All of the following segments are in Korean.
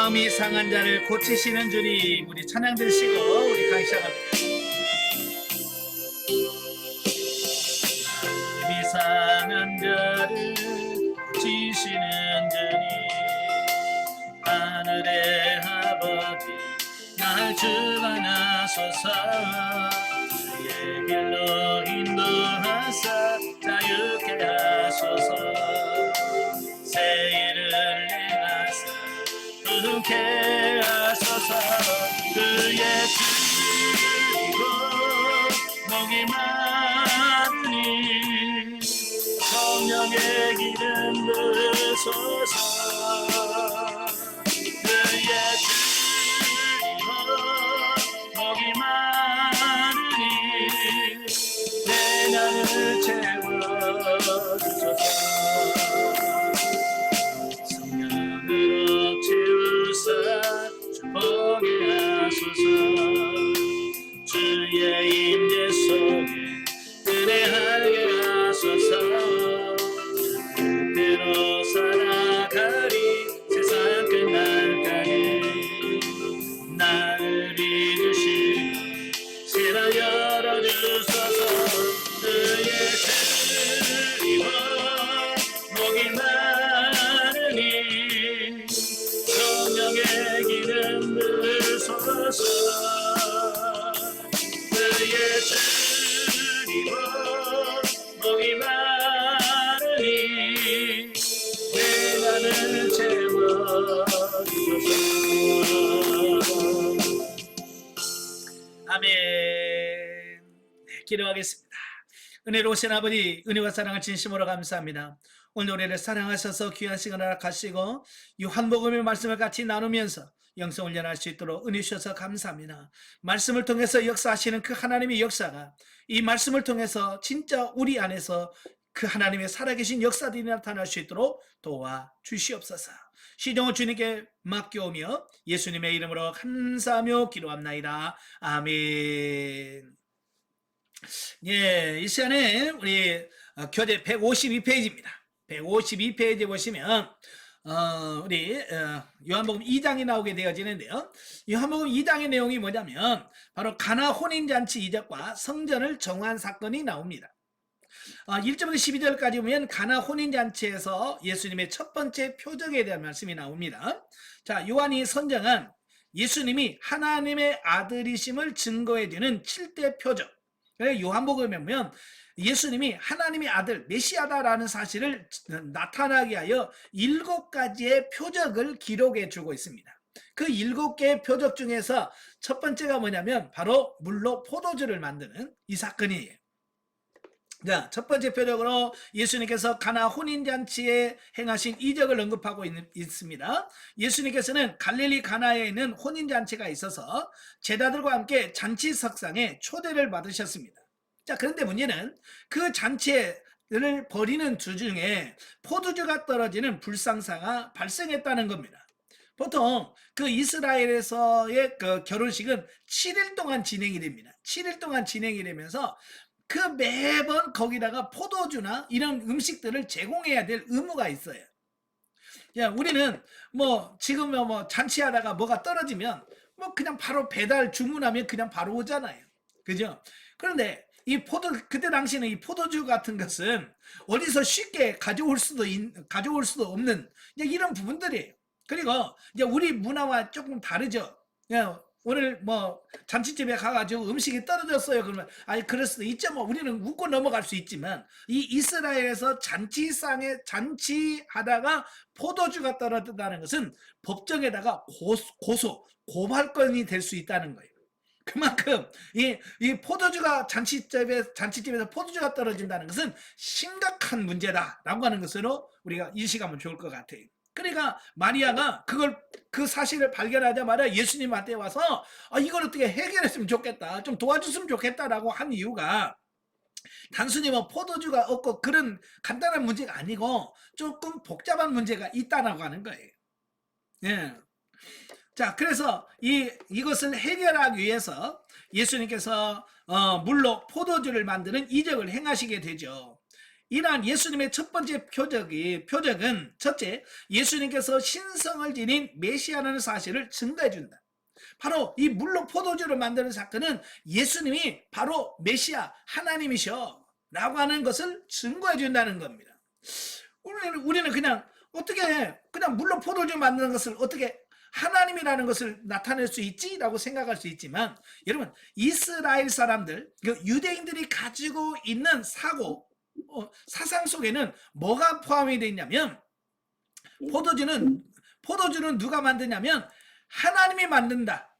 마음이 상한 자를 고치시는 주님, 우리 찬양 드시고 우리 강의 시작합니다. 마음이 상한 자를 고치시는 주님, 하늘의 아버지 날 주관하소서. 주의 길로 인도하사 자유케 하소서. 새 일을 행하사 부흥케 하소서. 그의 주이고 목이 마르니 성령의 기름 부으소서. 그의 주이고 목이 마르니 내 나를 채워주소서. 성령으로 채우사 축복해 하소서. 주의 임재 속에 은혜하게 하소서. 그대로 살아가리 세상 끝날까지. 나를 믿으시고 세상 열어주소서. 그의 주이고 목이 마르니 성령의 기름 부으소서. 그의 주이고 목이 마르니 내 나를 채워주소서. 아멘. 네, 기도하겠습니다. 은혜로우신 아버지, 은혜와 사랑을 진심으로 감사합니다. 오늘 노래를 사랑하셔서 귀한 시간을 허락하시고 요한복음의 말씀을 같이 나누면서 영성 훈련할 수 있도록 은혜 주셔서 감사합니다. 말씀을 통해서 역사하시는 그 하나님의 역사가 이 말씀을 통해서 진짜 우리 안에서 그 하나님의 살아계신 역사들이 나타날 수 있도록 도와주시옵소서. 시종을 주님께 맡겨오며 예수님의 이름으로 감사하며 기도합나이다. 아멘. 예, 이 시간에 우리 교재 152페이지입니다. 152페이지 보시면 우리 요한복음 2장이 나오게 되어지는데요. 요한복음 2장의 내용이 뭐냐면 바로 가나 혼인잔치 이적과 성전을 정한 사건이 나옵니다. 1절부터 12절까지 보면 가나 혼인잔치에서 예수님의 첫 번째 표적에 대한 말씀이 나옵니다. 자, 요한이 선정한 예수님이 하나님의 아들이심을 증거해주는 7대 표적. 요한복음에 보면 예수님이 하나님의 아들 메시아다라는 사실을 나타나게 하여 7가지의 표적을 기록해 주고 있습니다. 그 7개의 표적 중에서 첫 번째가 뭐냐면 바로 물로 포도주를 만드는 이 사건이에요. 자, 첫 번째 표적으로 예수님께서 가나 혼인잔치에 행하신 이적을 언급하고 있습니다. 예수님께서는 갈릴리 가나에 있는 혼인잔치가 있어서 제자들과 함께 잔치석상에 초대를 받으셨습니다. 자, 그런데 문제는 그 잔치를 벌이는 도중에 포도주가 떨어지는 불상사가 발생했다는 겁니다. 보통 그 이스라엘에서의 그 결혼식은 7일 동안 진행이 됩니다. 7일 동안 진행이 되면서 그 매번 거기다가 포도주나 이런 음식들을 제공해야 될 의무가 있어요. 야, 우리는 뭐 지금 뭐 잔치하다가 뭐가 떨어지면 뭐 그냥 바로 배달 주문하면 그냥 바로 오잖아요. 그죠? 그런데 그때 당시에는 이 포도주 같은 것은 어디서 쉽게 가져올 수도 없는 이런 부분들이에요. 그리고 이제 우리 문화와 조금 다르죠. 오늘 뭐 잔치집에 가가지고 음식이 떨어졌어요. 그러면 아니 그럴 수도 있죠. 뭐 우리는 웃고 넘어갈 수 있지만 이 이스라엘에서 잔치상에 잔치하다가 포도주가 떨어졌다는 것은 법정에다가 고발건이 될 수 있다는 거예요. 그만큼 이 포도주가 잔치집에서 포도주가 떨어진다는 것은 심각한 문제다라고 하는 것으로 우리가 인식하면 좋을 것 같아요. 그러니까 마리아가 그 사실을 발견하자마자 예수님한테 와서 이걸 어떻게 해결했으면 좋겠다, 좀 도와줬으면 좋겠다라고 한 이유가 단순히 뭐 포도주가 없고 그런 간단한 문제가 아니고 조금 복잡한 문제가 있다라고 하는 거예요. 예. 자, 그래서 이것을 해결하기 위해서 예수님께서 물로 포도주를 만드는 이적을 행하시게 되죠. 이러한 예수님의 첫 번째 표적은 첫째, 예수님께서 신성을 지닌 메시아라는 사실을 증거해 준다. 바로 이 물로 포도주를 만드는 사건은 예수님이 바로 메시아 하나님이셔 라고 하는 것을 증거해 준다는 겁니다. 우리는 그냥 어떻게 그냥 물로 포도주 만드는 것을 어떻게 하나님이라는 것을 나타낼 수 있지라고 생각할 수 있지만, 여러분, 이스라엘 사람들, 그 유대인들이 가지고 있는 사상 속에는 뭐가 포함이 되어 있냐면, 포도주는 누가 만드냐면 하나님이 만든다.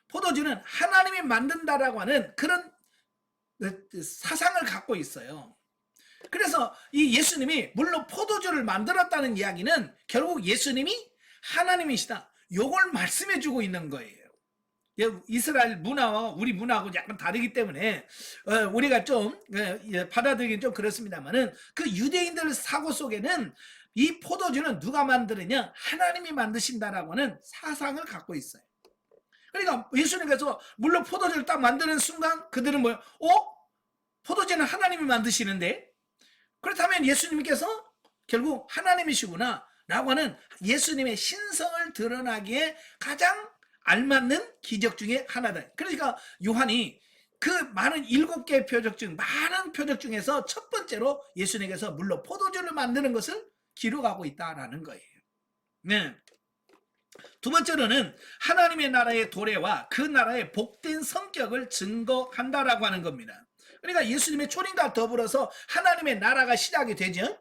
포도주는 하나님이 만든다라고 하는 그런 사상을 갖고 있어요. 그래서 이 예수님이 물론 포도주를 만들었다는 이야기는 결국 예수님이 하나님이시다, 요걸 말씀해 주고 있는 거예요. 이스라엘 문화와 우리 문화하고 약간 다르기 때문에 우리가 좀 받아들이긴 좀 그렇습니다만은, 그 유대인들 사고 속에는 이 포도주는 누가 만드느냐, 하나님이 만드신다라고 하는 사상을 갖고 있어요. 그러니까 예수님께서 물론 포도주를 딱 만드는 순간 그들은 뭐예요? 포도주는 하나님이 만드시는데, 그렇다면 예수님께서 결국 하나님이시구나 라고 하는 예수님의 신성을 드러나기에 가장 알맞는 기적 중에 하나다. 그러니까 요한이 그 많은 7개의 표적 중 많은 표적 중에서 첫 번째로 예수님께서 물로 포도주를 만드는 것을 기록하고 있다라는 거예요. 네. 두 번째로는 하나님의 나라의 도래와 그 나라의 복된 성격을 증거한다라고 하는 겁니다. 그러니까 예수님의 초림과 더불어서 하나님의 나라가 시작이 되죠.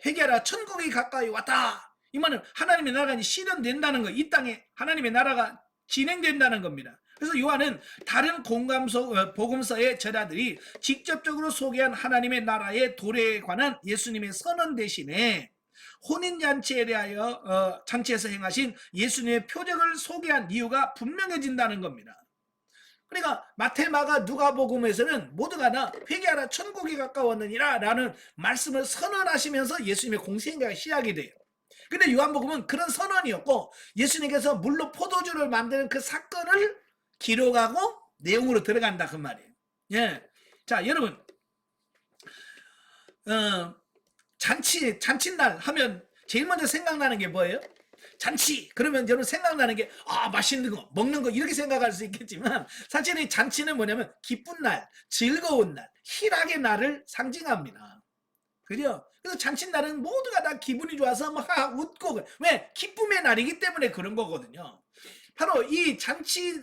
회개하라, 천국이 가까이 왔다. 이 말은 하나님의 나라가 실현된다는 거, 이 땅에 하나님의 나라가 진행된다는 겁니다. 그래서 요한은 다른 복음서의 저자들이 직접적으로 소개한 하나님의 나라의 도래에 관한 예수님의 선언 대신에 혼인잔치에 대하여 잔치에서 행하신 예수님의 표적을 소개한 이유가 분명해진다는 겁니다. 그러니까 마태, 마가, 누가복음에서는 모두가 다 회개하라, 천국이 가까웠느니라 라는 말씀을 선언하시면서 예수님의 공생애가 시작이 돼요. 근데 요한복음은 그런 선언이었고, 예수님께서 물로 포도주를 만드는 그 사건을 기록하고 내용으로 들어간다 그 말이에요. 자, 여러분, 잔칫날 하면 제일 먼저 생각나는 게 뭐예요? 잔치 그러면 여러분 생각나는 게 맛있는 거, 먹는 거, 이렇게 생각할 수 있겠지만, 사실 이 잔치는 뭐냐면 기쁜 날, 즐거운 날, 희락의 날을 상징합니다. 그죠? 그래서 잔칫날은 모두가 다 기분이 좋아서 막 웃고, 왜? 기쁨의 날이기 때문에 그런 거거든요. 바로 이 잔치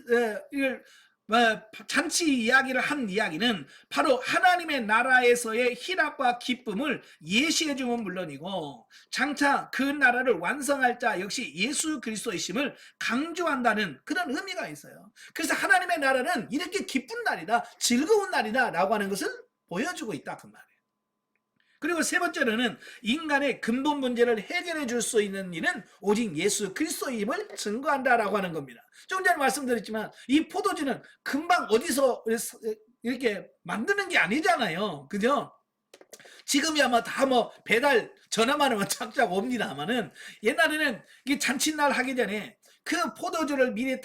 이야기를 한 이야기는 바로 하나님의 나라에서의 희락과 기쁨을 예시해 주면 물론이고, 장차 그 나라를 완성할 자 역시 예수 그리스도이심을 강조한다는 그런 의미가 있어요. 그래서 하나님의 나라는 이렇게 기쁜 날이다, 즐거운 날이다 라고 하는 것을 보여주고 있다 그 말이에요. 그리고 세 번째로는 인간의 근본 문제를 해결해 줄 수 있는 일은 오직 예수 그리스도임을 증거한다라고 하는 겁니다. 좀 전에 말씀드렸지만 이 포도주는 금방 어디서 이렇게 만드는 게 아니잖아요. 그죠? 지금이야 다 배달 전화만 하면 착착 옵니다만은, 옛날에는 이 잔칫날 하기 전에 그 포도주를 미리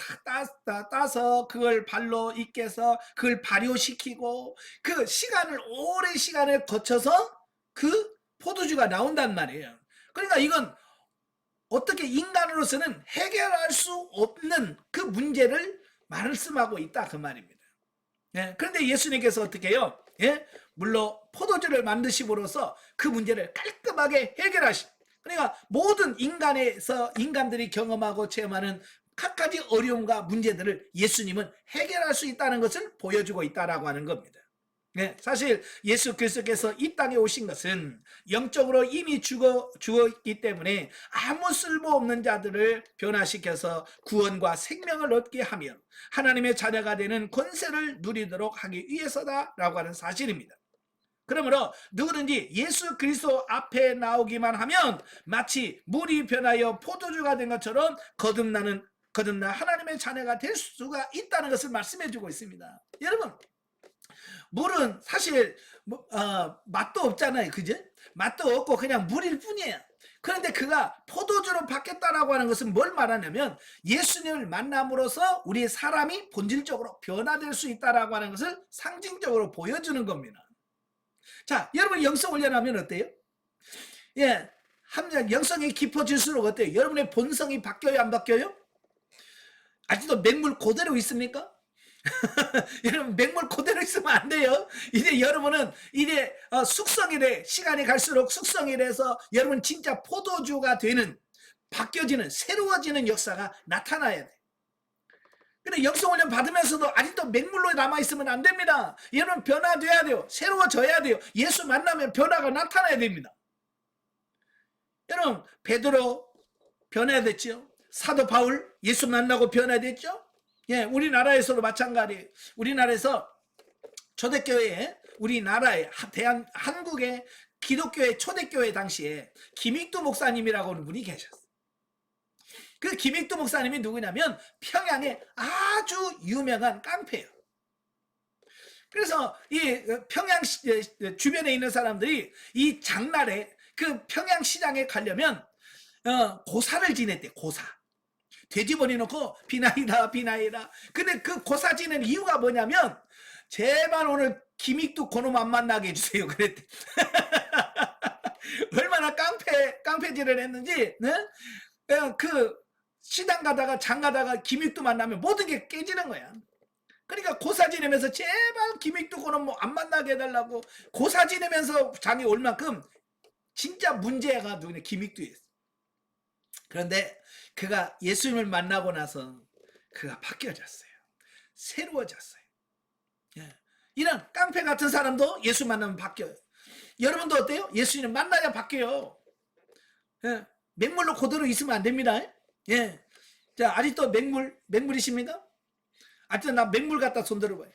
따서 그걸 발로 익혀서 그걸 발효시키고 그 오랜 시간을 거쳐서 그 포도주가 나온단 말이에요. 그러니까 이건 어떻게 인간으로서는 해결할 수 없는 그 문제를 말씀하고 있다 그 말입니다. 그런데 예수님께서 어떻게 해요? 물론 포도주를 만드심으로써 그 문제를 깔끔하게 그러니까 모든 인간들이 경험하고 체험하는 각가지 어려움과 문제들을 예수님은 해결할 수 있다는 것을 보여주고 있다라고 하는 겁니다. 사실 예수 그리스도께서 이 땅에 오신 것은 영적으로 이미 죽었기 때문에 아무 쓸모없는 자들을 변화시켜서 구원과 생명을 얻게 하며 하나님의 자녀가 되는 권세를 누리도록 하기 위해서다라고 하는 사실입니다. 그러므로 누구든지 예수 그리스도 앞에 나오기만 하면 마치 물이 변하여 포도주가 된 것처럼 거듭나 하나님의 자녀가 될 수가 있다는 것을 말씀해 주고 있습니다. 여러분, 물은 사실 맛도 없잖아요. 그죠? 맛도 없고 그냥 물일 뿐이에요. 그런데 그가 포도주로 바뀌었다라고 하는 것은 뭘 말하냐면, 예수님을 만남으로써 우리의 사람이 본질적으로 변화될 수 있다라고 하는 것을 상징적으로 보여주는 겁니다. 자, 여러분 영성 훈련하면 어때요? 예, 영성이 깊어질수록 어때요? 여러분의 본성이 바뀌어요, 안 바뀌어요? 아직도 맹물 그대로 있습니까? 여러분 맹물 그대로 있으면 안 돼요. 이제 여러분은 이제 숙성이래, 시간이 갈수록 숙성이 돼서 여러분 진짜 포도주가 되는, 바뀌어지는, 새로워지는 역사가 나타나야 돼. 근데 영성훈련 받으면서도 아직도 맹물로 남아있으면 안 됩니다. 여러분 변화돼야 돼요. 새로워져야 돼요. 예수 만나면 변화가 나타나야 됩니다. 여러분 베드로 변화됐죠. 사도 바울 예수 만나고 변화됐죠. 예, 우리나라에서도 마찬가지예요. 우리나라에서 초대교회, 우리나라의 한국의 기독교의 초대교회 당시에 김익두 목사님이라고 하는 분이 계셨어요. 그 김익두 목사님이 누구냐면 평양의 아주 유명한 깡패예요. 그래서 이 평양 주변에 있는 사람들이 이 장날에 그 평양 시장에 가려면 고사를 지냈대. 고사. 돼지머리 놓고 비나이다 비나이다. 근데 그 고사 지는 이유가 뭐냐면 제발 오늘 김익두 고놈 안 만나게 해주세요. 그랬대. 얼마나 깡패질을 했는지. 네? 그 시장 가다가 장 가다가 김익두 만나면 모든 게 깨지는 거야. 그러니까 고사 지내면서 제발 김익두 고놈 뭐 안 만나게 해달라고 고사 지내면서 장이 올 만큼 진짜 문제가 누구냐, 김익두였어. 그런데 그가 예수님을 만나고 나서 그가 바뀌어졌어요. 새로워졌어요. 예. 이런 깡패 같은 사람도 예수 만나면 바뀌어요. 여러분도 어때요? 예수님 만나야 바뀌어요. 예. 맹물로 그대로 있으면 안 됩니다. 예. 자, 아직도 맹물이십니까? 아직도 나 맹물 갖다 손들어봐요.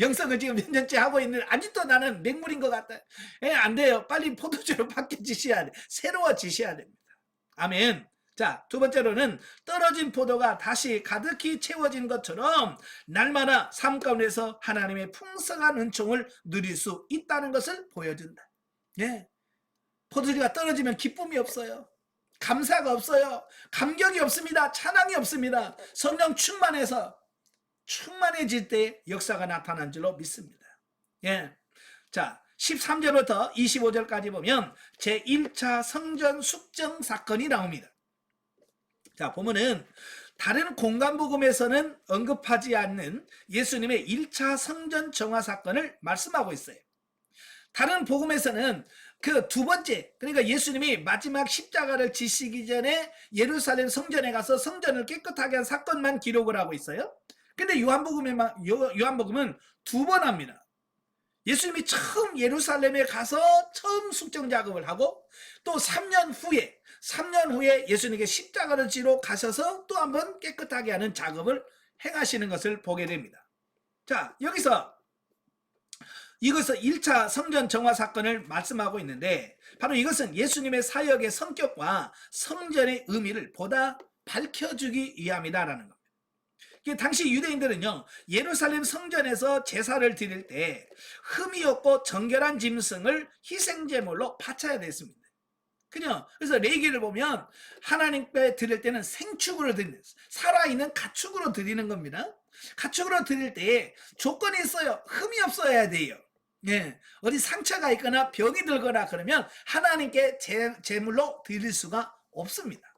영성을 지금 몇 년째 하고 있는데 아직도 나는 맹물인 것 같다. 예, 안 돼요. 빨리 포도주로 바뀌어지셔야 돼. 새로워지셔야 됩니다. 아멘. 자, 두 번째로는 떨어진 포도가 다시 가득히 채워진 것처럼 날마다 삶 가운데서 하나님의 풍성한 은총을 누릴 수 있다는 것을 보여준다. 예. 포도주가 떨어지면 기쁨이 없어요. 감사가 없어요. 감격이 없습니다. 찬양이 없습니다. 성령 충만해질 때 역사가 나타난 줄로 믿습니다. 예. 자, 13절부터 25절까지 보면 제1차 성전 숙정 사건이 나옵니다. 자, 보면은 다른 공간복음에서는 언급하지 않는 예수님의 1차 성전 정화 사건을 말씀하고 있어요. 다른 복음에서는 그 두 번째, 그러니까 예수님이 마지막 십자가를 지시기 전에 예루살렘 성전에 가서 성전을 깨끗하게 한 사건만 기록을 하고 있어요. 근데 요한복음은 두 번 합니다. 예수님이 처음 예루살렘에 가서 처음 숙정 작업을 하고 또 3년 후에 예수님께 십자가를 지러 가셔서 또 한번 깨끗하게 하는 작업을 행하시는 것을 보게 됩니다. 자, 여기서 이것은 1차 성전 정화 사건을 말씀하고 있는데 바로 이것은 예수님의 사역의 성격과 성전의 의미를 보다 밝혀주기 위함이다라는 겁니다. 당시 유대인들은요, 예루살렘 성전에서 제사를 드릴 때 흠이 없고 정결한 짐승을 희생제물로 바쳐야 됐습니다. 그래서 레위기를 보면 하나님께 드릴 때는 생축으로 드리는, 살아있는 가축으로 드리는 겁니다. 가축으로 드릴 때 조건이 있어요. 흠이 없어야 돼요. 예, 어디 상처가 있거나 병이 들거나 그러면 하나님께 제물로 드릴 수가 없습니다.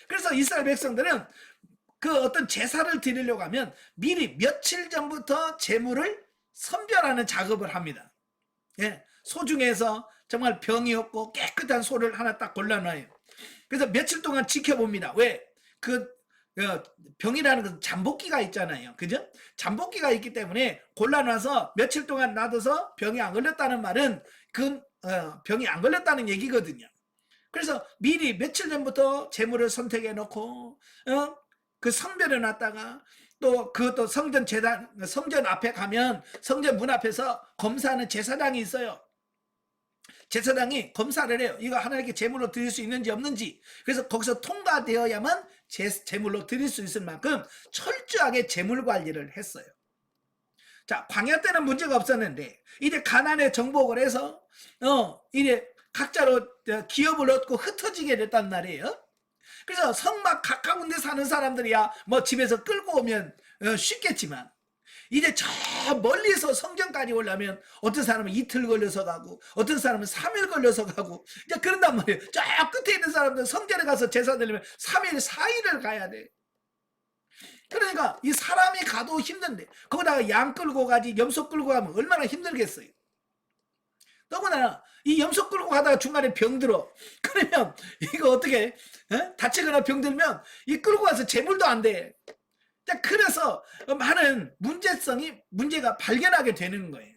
그래서 이스라엘 백성들은 그 어떤 제사를 드리려고 하면 미리 며칠 전부터 제물을 선별하는 작업을 합니다. 예, 소 중에서 정말 병이 없고 깨끗한 소를 하나 딱 골라놔요. 그래서 며칠 동안 지켜봅니다. 왜? 병이라는 것은 잠복기가 있잖아요. 그죠? 잠복기가 있기 때문에 골라놔서 며칠 동안 놔둬서 병이 안 걸렸다는 말은 병이 안 걸렸다는 얘기거든요. 그래서 미리 며칠 전부터 제물을 선택해 놓고 그 성별해 놨다가 또 그것도 성전 앞에 가면 성전 문 앞에서 검사하는 제사장이 있어요. 제사장이 검사를 해요. 이거 하나님께 제물로 드릴 수 있는지 없는지. 그래서 거기서 통과되어야만 제물로 드릴 수 있을 만큼 철저하게 제물 관리를 했어요. 자, 광야 때는 문제가 없었는데 이제 가나안에 정복을 해서 이제 각자로 기업을 얻고 흩어지게 됐단 말이에요. 그래서 성막 가까운 데 사는 사람들이야 뭐 집에서 끌고 오면 쉽겠지만 이제 저 멀리서 성전까지 오려면 어떤 사람은 이틀 걸려서 가고 어떤 사람은 3일 걸려서 가고 이제 그런단 말이에요. 저 끝에 있는 사람들 성전에 가서 제사 드리면 3일 4일을 가야 돼. 그러니까 이 사람이 가도 힘든데 거기다가 양 끌고 가지 염소 끌고 가면 얼마나 힘들겠어요. 더구나 이 염소 끌고 가다가 중간에 병들어. 그러면 이거 어떻게 다치거나 병들면 이 끌고 가서 재물도 안 돼. 그래서 많은 문제가 발견하게 되는 거예요.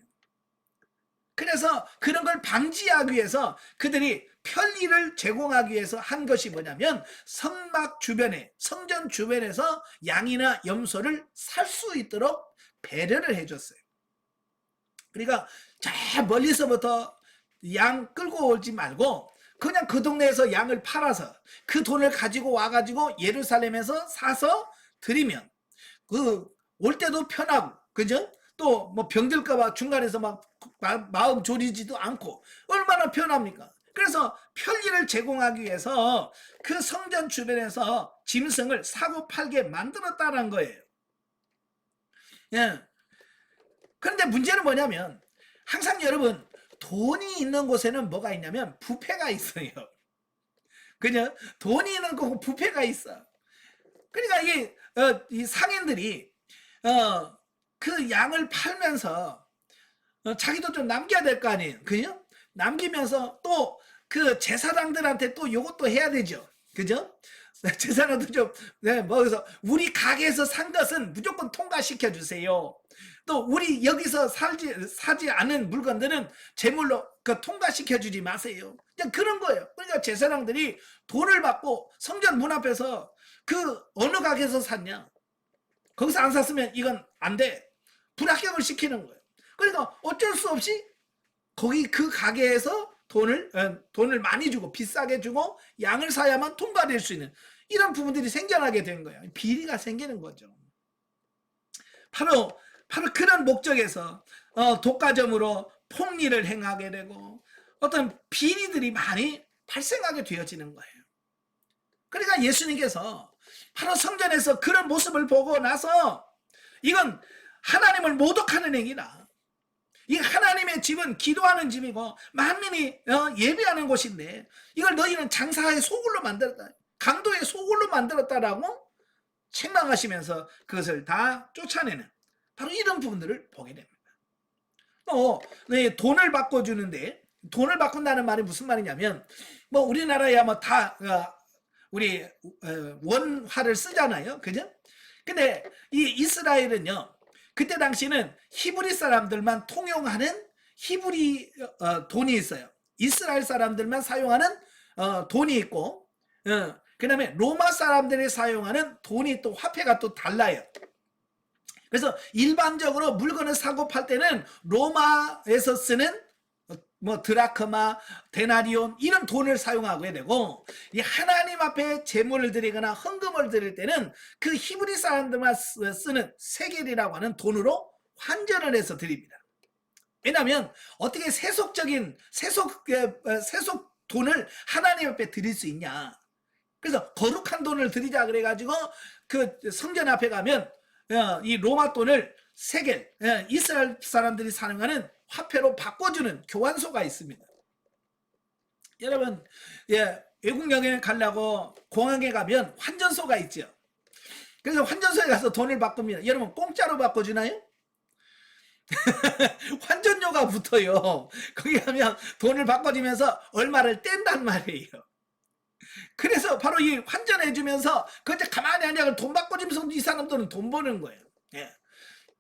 그래서 그런 걸 방지하기 위해서 그들이 편리를 제공하기 위해서 한 것이 뭐냐면 성막 주변에 성전 주변에서 양이나 염소를 살 수 있도록 배려를 해줬어요. 그러니까 저 멀리서부터 양 끌고 오지 말고 그냥 그 동네에서 양을 팔아서 그 돈을 가지고 와가지고 예루살렘에서 사서 드리면 그 올 때도 편하고, 그죠? 또 뭐 병들까봐 중간에서 막 마음 졸이지도 않고 얼마나 편합니까? 그래서 편리를 제공하기 위해서 그 성전 주변에서 짐승을 사고 팔게 만들었다는 거예요. 예. 그런데 문제는 뭐냐면 항상 여러분 돈이 있는 곳에는 뭐가 있냐면 부패가 있어요. 그죠? 돈이 있는 곳 부패가 있어. 그러니까 이 상인들이 그 양을 팔면서 자기도 좀 남겨야 될 거 아니에요. 그죠? 남기면서 또 그 제사장들한테 또 요것도 해야 되죠. 그죠? 제사장도 좀, 뭐, 그래서 우리 가게에서 산 것은 무조건 통과시켜 주세요. 또 우리 여기서 사지 않은 물건들은 제물로 통과시켜 주지 마세요. 그냥 그런 거예요. 그러니까 제사장들이 돈을 받고 성전 문 앞에서 그 어느 가게에서 샀냐? 거기서 안 샀으면 이건 안 돼. 불합격을 시키는 거예요. 그러니까 어쩔 수 없이 거기 그 가게에서 돈을 많이 주고 비싸게 주고 양을 사야만 통과될 수 있는 이런 부분들이 생겨나게 된 거예요. 비리가 생기는 거죠. 바로 그런 목적에서 독과점으로 폭리를 행하게 되고 어떤 비리들이 많이 발생하게 되어지는 거예요. 그러니까 예수님께서 바로 성전에서 그런 모습을 보고 나서 이건 하나님을 모독하는 행위다. 이 하나님의 집은 기도하는 집이고 만민이 예배하는 곳인데 이걸 너희는 장사의 소굴로 만들었다. 강도의 소굴로 만들었다라고 책망하시면서 그것을 다 쫓아내는 바로 이런 부분들을 보게 됩니다. 또 돈을 바꿔주는데 돈을 바꾼다는 말이 무슨 말이냐면 뭐 우리나라야 뭐 다 우리 원화를 쓰잖아요. 그죠? 근데 이 이스라엘은요. 그때 당시는 히브리 사람들만 통용하는 히브리 돈이 있어요. 이스라엘 사람들만 사용하는 돈이 있고 그 다음에 로마 사람들이 사용하는 돈이 또 화폐가 또 달라요. 그래서 일반적으로 물건을 사고 팔 때는 로마에서 쓰는 뭐 드라크마, 데나리온 이런 돈을 사용하게 되고 이 하나님 앞에 제물을 드리거나 헌금을 드릴 때는 그 히브리 사람들만 쓰는 세겔이라고 하는 돈으로 환전을 해서 드립니다. 왜냐하면 어떻게 세속 돈을 하나님 앞에 드릴 수 있냐. 그래서 거룩한 돈을 드리자 그래가지고 그 성전 앞에 가면 이 로마 돈을 세겔, 이스라엘 사람들이 사용하는 화폐로 바꿔주는 교환소가 있습니다. 여러분, 외국 여행을 가려고 공항에 가면 환전소가 있죠. 그래서 환전소에 가서 돈을 바꿉니다. 여러분, 공짜로 바꿔주나요? 환전료가 붙어요. 거기 가면 돈을 바꿔주면서 얼마를 뗀단 말이에요. 그래서 바로 이 환전해주면서 그때 가만히 앉아 돈 바꿔주면서 이 사람들은 돈 버는 거예요.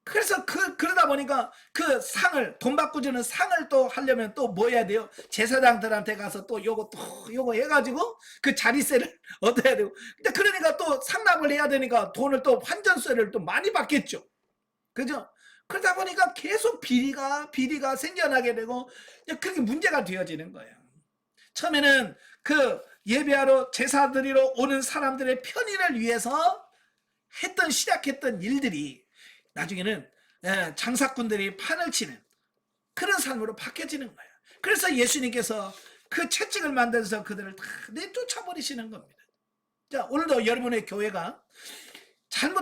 그래서 그러다 보니까 그 상을 돈 바꿔주는 상을 또 하려면 또 뭐 해야 돼요? 제사장들한테 가서 또 요거 해가지고 그 자리세를 얻어야 되고. 근데 그러니까 또 상납을 해야 되니까 돈을 또 환전세를 또 많이 받겠죠. 그죠? 그러다 보니까 계속 비리가 생겨나게 되고 그렇게 문제가 되어지는 거예요. 처음에는 그 예배하러 제사 드리러 오는 사람들의 편의를 위해서 시작했던 일들이 나중에는 장사꾼들이 판을 치는 그런 삶으로 바뀌어지는 거예요. 그래서 예수님께서 그 채찍을 만들어서 그들을 다 내쫓아버리시는 겁니다. 자, 오늘도 여러분의 교회가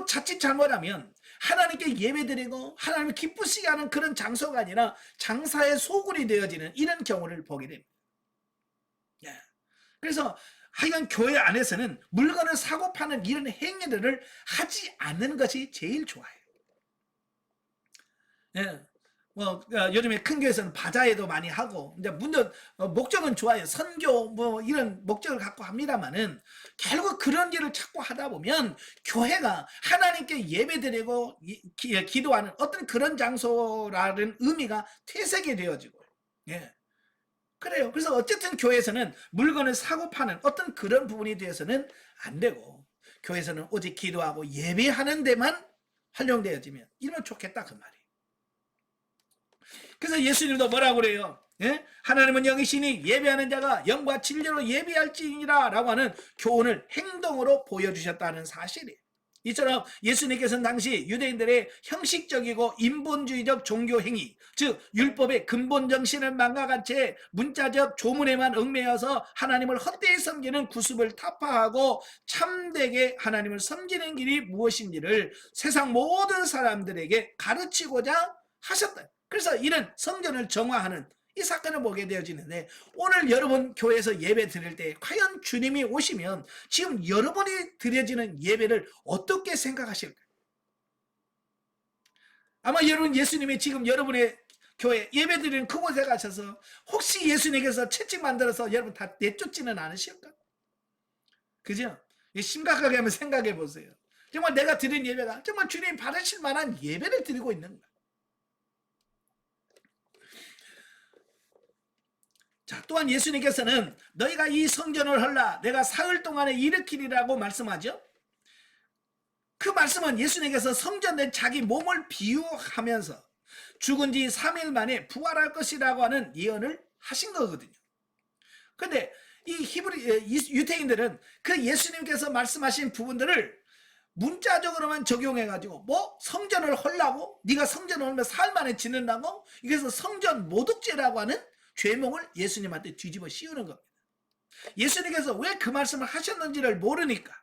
자칫 잘못하면 하나님께 예배드리고 하나님을 기쁘시게 하는 그런 장소가 아니라 장사의 소굴이 되어지는 이런 경우를 보게 됩니다. 예. 그래서 하여간 교회 안에서는 물건을 사고 파는 이런 행위들을 하지 않는 것이 제일 좋아요. 예. 요즘에 큰 교회에서는 바자회도 많이 하고, 이제 물론 목적은 좋아요. 선교 이런 목적을 갖고 합니다만은 결국 그런 일을 자꾸 하다 보면 교회가 하나님께 예배드리고 기도하는 어떤 그런 장소라는 의미가 퇴색이 되어지고, 예. 그래요. 그래서 어쨌든 교회에서는 물건을 사고 파는 어떤 그런 부분에 대해서는 안 되고, 교회에서는 오직 기도하고 예배하는 데만 활용되어지면 이러면 좋겠다 그 말이에요. 그래서 예수님도 뭐라고 그래요? 예? 하나님은 영이시니 예배하는 자가 영과 진리로 예배할지니라 라고 하는 교훈을 행동으로 보여주셨다는 사실이에요. 이처럼 예수님께서는 당시 유대인들의 형식적이고 인본주의적 종교 행위, 즉 율법의 근본 정신을 망각한 채 문자적 조문에만 얽매여서 하나님을 헛되이 섬기는 구습을 타파하고 참되게 하나님을 섬기는 길이 무엇인지를 세상 모든 사람들에게 가르치고자 하셨다. 그래서 이런 성전을 정화하는 이 사건을 보게 되어지는데, 오늘 여러분 교회에서 예배 드릴 때 과연 주님이 오시면 지금 여러분이 드려지는 예배를 어떻게 생각하실까요? 아마 여러분 예수님이 지금 여러분의 교회 예배 드리는 그곳에 가셔서 혹시 예수님께서 채찍 만들어서 여러분 다 내쫓지는 않으실까? 그죠? 심각하게 한번 생각해 보세요. 정말 내가 드린 예배가 정말 주님 받으실 만한 예배를 드리고 있는가? 자, 또한 예수님께서는 너희가 이 성전을 헐라 내가 사흘 동안에 일으키리라고 말씀하죠. 그 말씀은 예수님께서 성전된 자기 몸을 비유하면서 죽은 지 3일 만에 부활할 것이라고 하는 예언을 하신 거거든요. 근데 이 유대인들은 그 예수님께서 말씀하신 부분들을 문자적으로만 적용해가지고 뭐 성전을 헐라고? 네가 성전을 헐면 사흘 만에 짓는다고? 그래서 성전 모독죄라고 하는 죄명을 예수님한테 뒤집어 씌우는 겁니다. 예수님께서 왜 그 말씀을 하셨는지를 모르니까,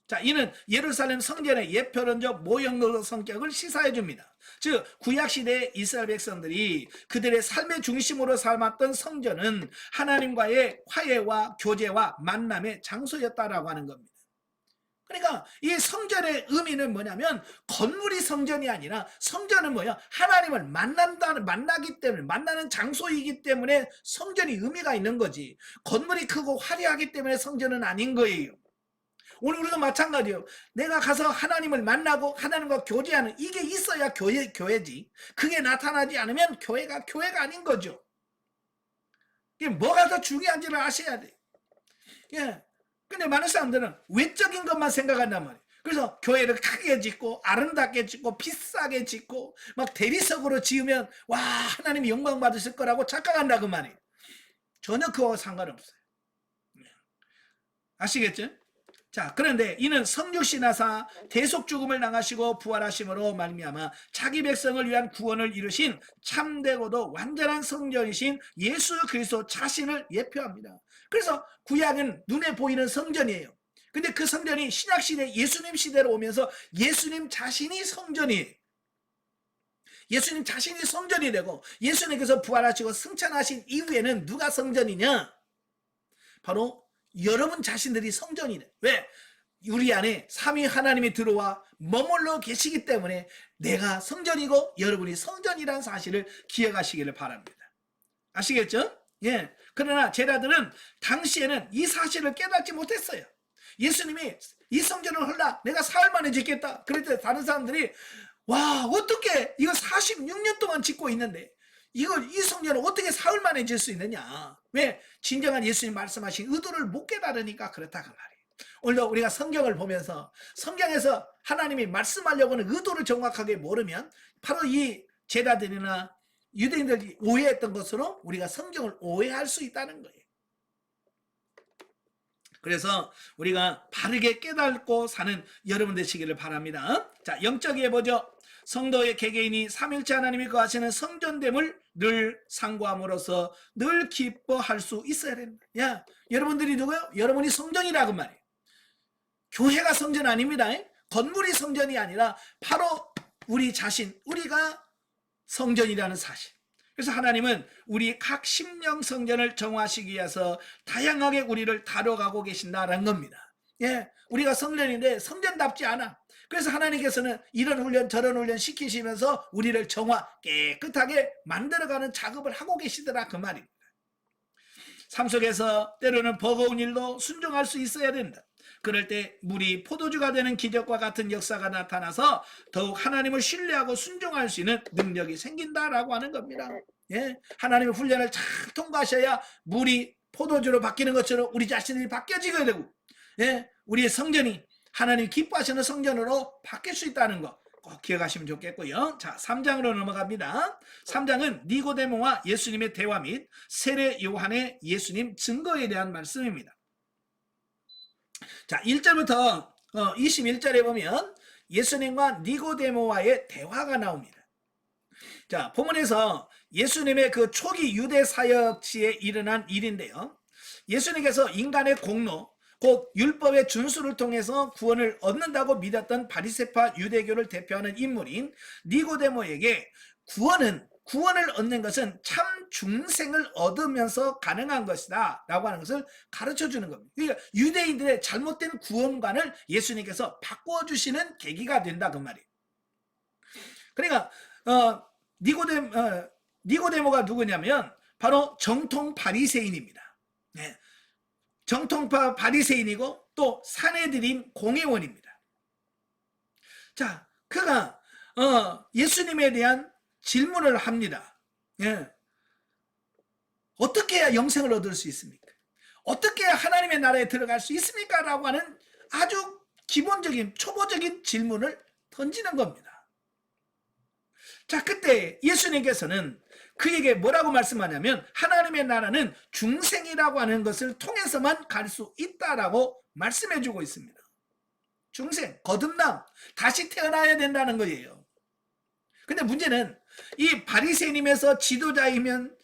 자, 이는 예루살렘 성전의 예표론적 모형적 성격을 시사해 줍니다. 즉 구약시대의 이스라엘 백성들이 그들의 삶의 중심으로 삼았던 성전은 하나님과의 화해와 교제와 만남의 장소였다라고 하는 겁니다. 그러니까 이 성전의 의미는 뭐냐면 건물이 성전이 아니라 성전은 뭐야? 하나님을 만나기 때문에, 만나는 장소이기 때문에 성전이 의미가 있는 거지, 건물이 크고 화려하기 때문에 성전은 아닌 거예요. 오늘 우리도 마찬가지예요. 내가 가서 하나님을 만나고 하나님과 교제하는 이게 있어야 교회지. 그게 나타나지 않으면 교회가 아닌 거죠. 이게 뭐가 더 중요한지를 아셔야 돼. 예. 근데 많은 사람들은 외적인 것만 생각한단 말이에요. 그래서 교회를 크게 짓고 아름답게 짓고 비싸게 짓고 막 대리석으로 지으면 와 하나님이 영광 받으실 거라고 착각한다 그 말이에요. 전혀 그거와 상관없어요. 아시겠죠? 자, 그런데 이는 성육신하사 대속 죽음을 당하시고 부활하심으로 말미암아 자기 백성을 위한 구원을 이루신 참되고도 완전한 성전이신 예수 그리스도 자신을 예표합니다. 그래서 구약은 눈에 보이는 성전이에요. 근데 그 성전이 신약시대 예수님 시대로 오면서 예수님 자신이 성전이에요. 예수님 자신이 성전이 되고 예수님께서 부활하시고 승천하신 이후에는 누가 성전이냐? 바로 여러분 자신들이 성전이네. 왜? 우리 안에 삼위 하나님이 들어와 머물러 계시기 때문에 내가 성전이고 여러분이 성전이라는 사실을 기억하시기를 바랍니다. 아시겠죠? 예. 그러나 제자들은 당시에는 이 사실을 깨닫지 못했어요. 예수님이 이 성전을 헐라 내가 사흘 만에 짓겠다 그랬더니 다른 사람들이 와 어떻게 이거 46년 동안 짓고 있는데 이 성전을 어떻게 사흘 만에 질 수 있느냐. 왜? 진정한 예수님 말씀하신 의도를 못 깨달으니까 그렇다 그 말이에요. 오늘도 우리가 성경을 보면서 성경에서 하나님이 말씀하려고 하는 의도를 정확하게 모르면 바로 이 제자들이나 유대인들이 오해했던 것으로 우리가 성경을 오해할 수 있다는 거예요. 그래서 우리가 바르게 깨닫고 사는 여러분 되시기를 바랍니다. 자, 영적 예보죠. 성도의 개개인이 삼일째 하나님이 거하시는 성전됨을 늘 상고함으로써 늘 기뻐할 수 있어야 된다. 야, 여러분들이 누구요? 여러분이 성전이라고 말이에요. 교회가 성전 아닙니다. 건물이 성전이 아니라 바로 우리 자신, 우리가 성전이라는 사실. 그래서 하나님은 우리 각 심령 성전을 정화하시기 위해서 다양하게 우리를 다뤄가고 계신다라는 겁니다. 예, 우리가 성전인데 성전답지 않아. 그래서 하나님께서는 이런 훈련 저런 훈련 시키시면서 우리를 정화 깨끗하게 만들어가는 작업을 하고 계시더라, 그 말입니다. 삶 속에서 때로는 버거운 일도 순종할 수 있어야 된다. 그럴 때 물이 포도주가 되는 기적과 같은 역사가 나타나서 더욱 하나님을 신뢰하고 순종할 수 있는 능력이 생긴다라고 하는 겁니다. 예, 하나님의 훈련을 잘 통과하셔야 물이 포도주로 바뀌는 것처럼 우리 자신이 바뀌어지게 되고, 예, 우리의 성전이 하나님 기뻐하시는 성전으로 바뀔 수 있다는 거 꼭 기억하시면 좋겠고요. 자, 3장으로 넘어갑니다. 3장은 니고데모와 예수님의 대화 및 세례 요한의 예수님 증거에 대한 말씀입니다. 자, 1절부터 21절에 보면 예수님과 니고데모와의 대화가 나옵니다. 자, 본문에서 예수님의 그 초기 유대 사역 시에 일어난 일인데요. 예수님께서 인간의 공로, 곧 율법의 준수를 통해서 구원을 얻는다고 믿었던 바리새파 유대교를 대표하는 인물인 니고데모에게 구원을 얻는 것은 참 중생을 얻으면서 가능한 것이다 라고 하는 것을 가르쳐 주는 겁니다. 그러니까 유대인들의 잘못된 구원관을 예수님께서 바꿔주시는 계기가 된다, 그 말이에요. 그러니까 니고데모가 누구냐면 바로 정통 바리새인입니다. 네. 정통파 바리새인이고 또 산헤드린 공회원입니다. 자, 그가 예수님에 대한 질문을 합니다. 예. 어떻게 해야 영생을 얻을 수 있습니까? 어떻게 해야 하나님의 나라에 들어갈 수 있습니까? 라고 하는 아주 기본적인 초보적인 질문을 던지는 겁니다. 자, 그때 예수님께서는 그에게 뭐라고 말씀하냐면 하나님의 나라는 중생이라고 하는 것을 통해서만 갈 수 있다라고 말씀해 주고 있습니다. 중생, 거듭남, 다시 태어나야 된다는 거예요. 근데 문제는 이 바리새인임에서 지도자인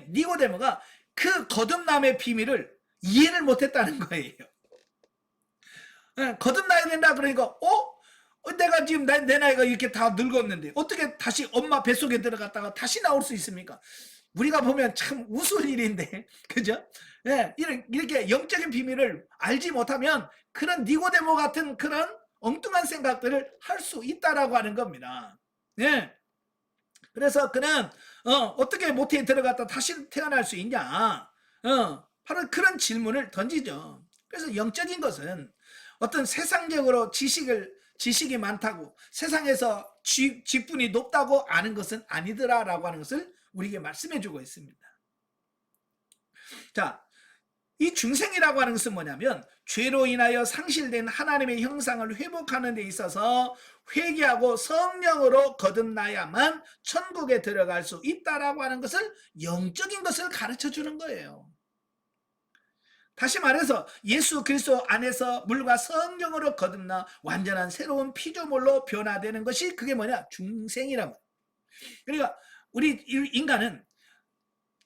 니고데모가 그 거듭남의 비밀을 이해를 못했다는 거예요. 거듭나야 된다 그러니까 내가 지금 내 나이가 이렇게 다 늙었는데 어떻게 다시 엄마 뱃속에 들어갔다가 다시 나올 수 있습니까? 우리가 보면 참 우스운 일인데, 그죠? 예, 이렇게 영적인 비밀을 알지 못하면 그런 니고데모 같은 그런 엉뚱한 생각들을 할 수 있다라고 하는 겁니다. 예. 그래서 그는 어떻게 모태에 들어갔다 다시 태어날 수 있냐? 바로 그런 질문을 던지죠. 그래서 영적인 것은 어떤 세상적으로 지식이 많다고 세상에서 직분이 높다고 아는 것은 아니더라라고 하는 것을 우리에게 말씀해 주고 있습니다. 자, 이 중생이라고 하는 것은 뭐냐면 죄로 인하여 상실된 하나님의 형상을 회복하는 데 있어서 회개하고 성령으로 거듭나야만 천국에 들어갈 수 있다라고 하는 것을, 영적인 것을 가르쳐 주는 거예요. 다시 말해서 예수 그리스도 안에서 물과 성령으로 거듭나 완전한 새로운 피조물로 변화되는 것이 그게 뭐냐? 중생이란 말이에요. 그러니까 우리 인간은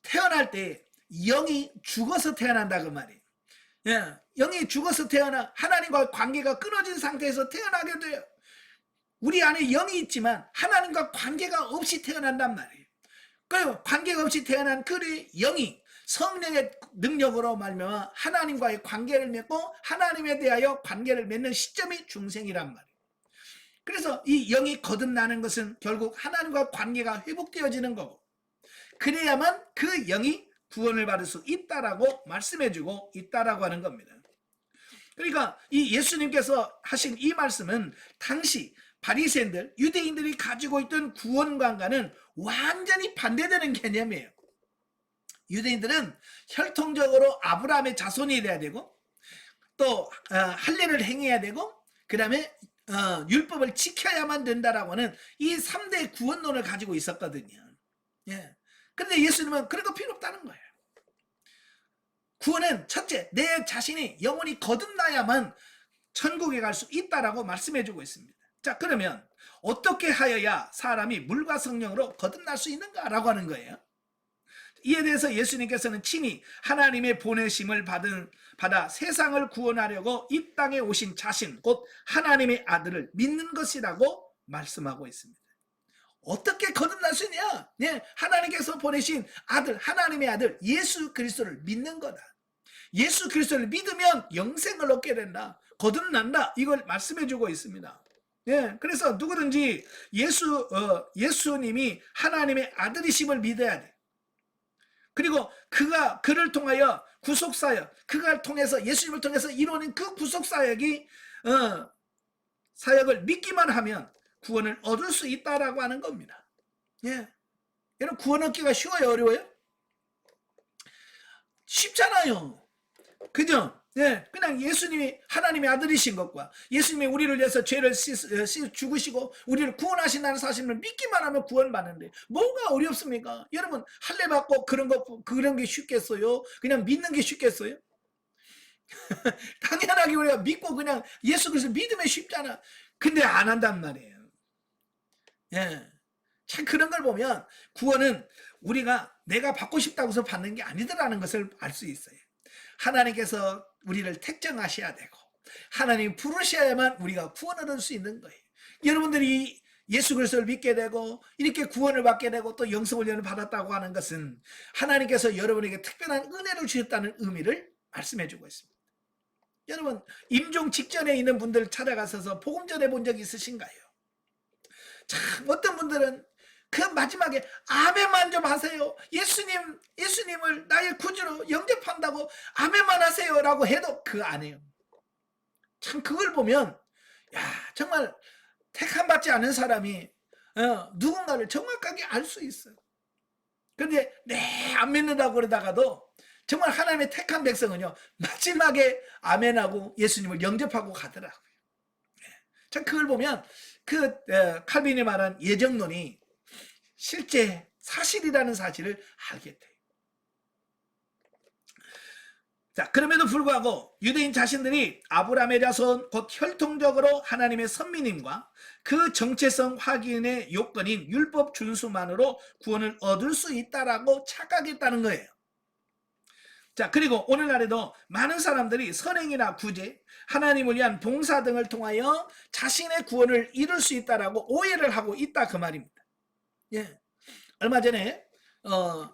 태어날 때 영이 죽어서 태어난다, 그 말이에요. 예, 영이 죽어서 태어나 하나님과 관계가 끊어진 상태에서 태어나게 돼요. 우리 안에 영이 있지만 하나님과 관계가 없이 태어난단 말이에요. 그리고 관계가 없이 태어난 그 영이 성령의 능력으로 말미암아 하나님과의 관계를 맺고 하나님에 대하여 관계를 맺는 시점이 중생이란 말이에요. 그래서 이 영이 거듭나는 것은 결국 하나님과 관계가 회복되어지는 거고, 그래야만 그 영이 구원을 받을 수 있다라고 말씀해주고 있다라고 하는 겁니다. 그러니까 이 예수님께서 하신 이 말씀은 당시 바리새인들, 유대인들이 가지고 있던 구원관과는 완전히 반대되는 개념이에요. 유대인들은 혈통적으로 아브라함의 자손이 돼야 되고 또 할례를 행해야 되고 그 다음에 율법을 지켜야만 된다라고 하는 이 3대 구원론을 가지고 있었거든요. 예. 그런데 예수님은 그런 거 필요 없다는 거예요. 구원은 첫째, 내 자신이 영원히 거듭나야만 천국에 갈 수 있다라고 말씀해 주고 있습니다. 자, 그러면 어떻게 하여야 사람이 물과 성령으로 거듭날 수 있는가라고 하는 거예요. 이에 대해서 예수님께서는 친히 하나님의 보내심을 받아 세상을 구원하려고 이 땅에 오신 자신, 곧 하나님의 아들을 믿는 것이라고 말씀하고 있습니다. 어떻게 거듭날 수 있냐? 예, 하나님께서 보내신 아들, 하나님의 아들 예수 그리스도를 믿는 거다. 예수 그리스도를 믿으면 영생을 얻게 된다. 거듭난다. 이걸 말씀해 주고 있습니다. 예, 그래서 누구든지 예수님이 하나님의 아들이심을 믿어야 돼. 그리고 그를 통하여 구속사역, 그가 통해서 예수님을 통해서 이루어낸 그 구속사역이 사역을 믿기만 하면 구원을 얻을 수 있다라고 하는 겁니다. 예, 여러분 구원 얻기가 쉬워요, 어려워요? 쉽잖아요. 그죠? 예, 그냥 예수님이 하나님의 아들이신 것과 예수님이 우리를 위해서 죄를 죽으시고 우리를 구원하신다는 사실을 믿기만 하면 구원받는데 뭐가 어렵습니까? 여러분 할례 받고 그런 게 쉽겠어요? 그냥 믿는 게 쉽겠어요? 당연하게 우리가 믿고 그냥 예수 그리스도 믿으면 쉽잖아. 근데 안 한단 말이에요. 예, 참 그런 걸 보면 구원은 우리가 내가 받고 싶다고 해서 받는 게 아니더라는 것을 알 수 있어요. 하나님께서 우리를 택정하셔야 되고 하나님 부르셔야만 우리가 구원을 얻을 수 있는 거예요. 여러분들이 예수 그리스도를 믿게 되고 이렇게 구원을 받게 되고 또 영성훈련을 받았다고 하는 것은 하나님께서 여러분에게 특별한 은혜를 주셨다는 의미를 말씀해 주고 있습니다. 여러분 임종 직전에 있는 분들 찾아가셔서 복음 전해 본 적이 있으신가요? 참 어떤 분들은 그 마지막에 아멘만 좀 하세요. 예수님을 나의 구주로 영접한다고 아멘만 하세요 라고 해도 그거 안 해요. 참 그걸 보면 정말 택함 받지 않은 사람이 누군가를 정확하게 알 수 있어요. 그런데 안 믿는다고 그러다가도 정말 하나님의 택한 백성은요 마지막에 아멘하고 예수님을 영접하고 가더라고요. 참 그걸 보면 칼빈이 말한 예정론이 실제 사실이라는 사실을 알게 돼요. 자, 그럼에도 불구하고 유대인 자신들이 아브라함의 자손 곧 혈통적으로 하나님의 선민임과 그 정체성 확인의 요건인 율법 준수만으로 구원을 얻을 수 있다라고 착각했다는 거예요. 자, 그리고 오늘날에도 많은 사람들이 선행이나 구제, 하나님을 위한 봉사 등을 통하여 자신의 구원을 이룰 수 있다라고 오해를 하고 있다 그 말입니다. 예, 얼마 전에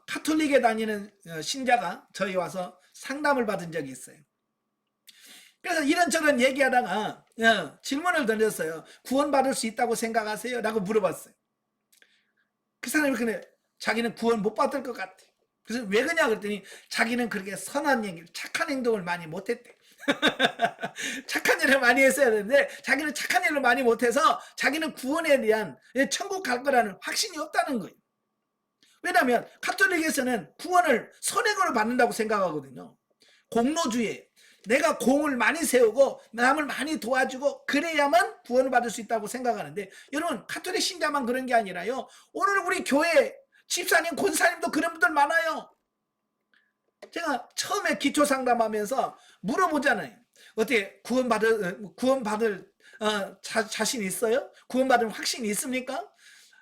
카톨릭에 다니는 신자가 저희 와서 상담을 받은 적이 있어요. 그래서 이런저런 얘기하다가 질문을 던졌어요. 구원받을 수 있다고 생각하세요? 라고 물어봤어요. 그 사람이 근데 자기는 구원 못 받을 것 같아. 그래서 왜 그러냐 그랬더니 자기는 그렇게 선한 얘기, 착한 행동을 많이 못했대. 착한 일을 많이 했어야 되는데 자기는 착한 일을 많이 못해서 자기는 구원에 대한 천국 갈 거라는 확신이 없다는 거예요. 왜냐하면 카톨릭에서는 구원을 선행으로 받는다고 생각하거든요. 공로주의, 내가 공을 많이 세우고 남을 많이 도와주고 그래야만 구원을 받을 수 있다고 생각하는데 여러분 카톨릭 신자만 그런 게 아니라요. 오늘 우리 교회 집사님, 권사님도 그런 분들 많아요. 제가 처음에 기초 상담하면서 물어보잖아요. 어떻게 구원받을 자신 있어요? 구원받을 확신이 있습니까?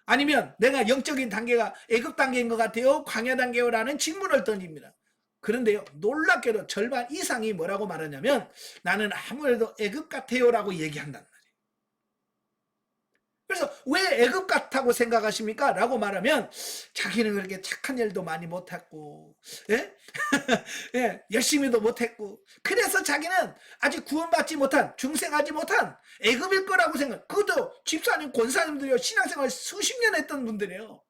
아니면 내가 영적인 단계가 애급 단계인 것 같아요? 광야 단계요라는 질문을 던집니다. 그런데요, 놀랍게도 절반 이상이 뭐라고 말하냐면 나는 아무래도 애급 같아요라고 얘기한단 말이에요. 그래서 왜 애급 같다고 생각하십니까? 라고 말하면 자기는 그렇게 착한 일도 많이 못했고 예? 예, 열심히도 못했고 그래서 자기는 아직 구원받지 못한 중생하지 못한 애급일 거라고 생각. 그것도 집사님 권사님들이요 신앙생활 수십 년 했던 분들이에요.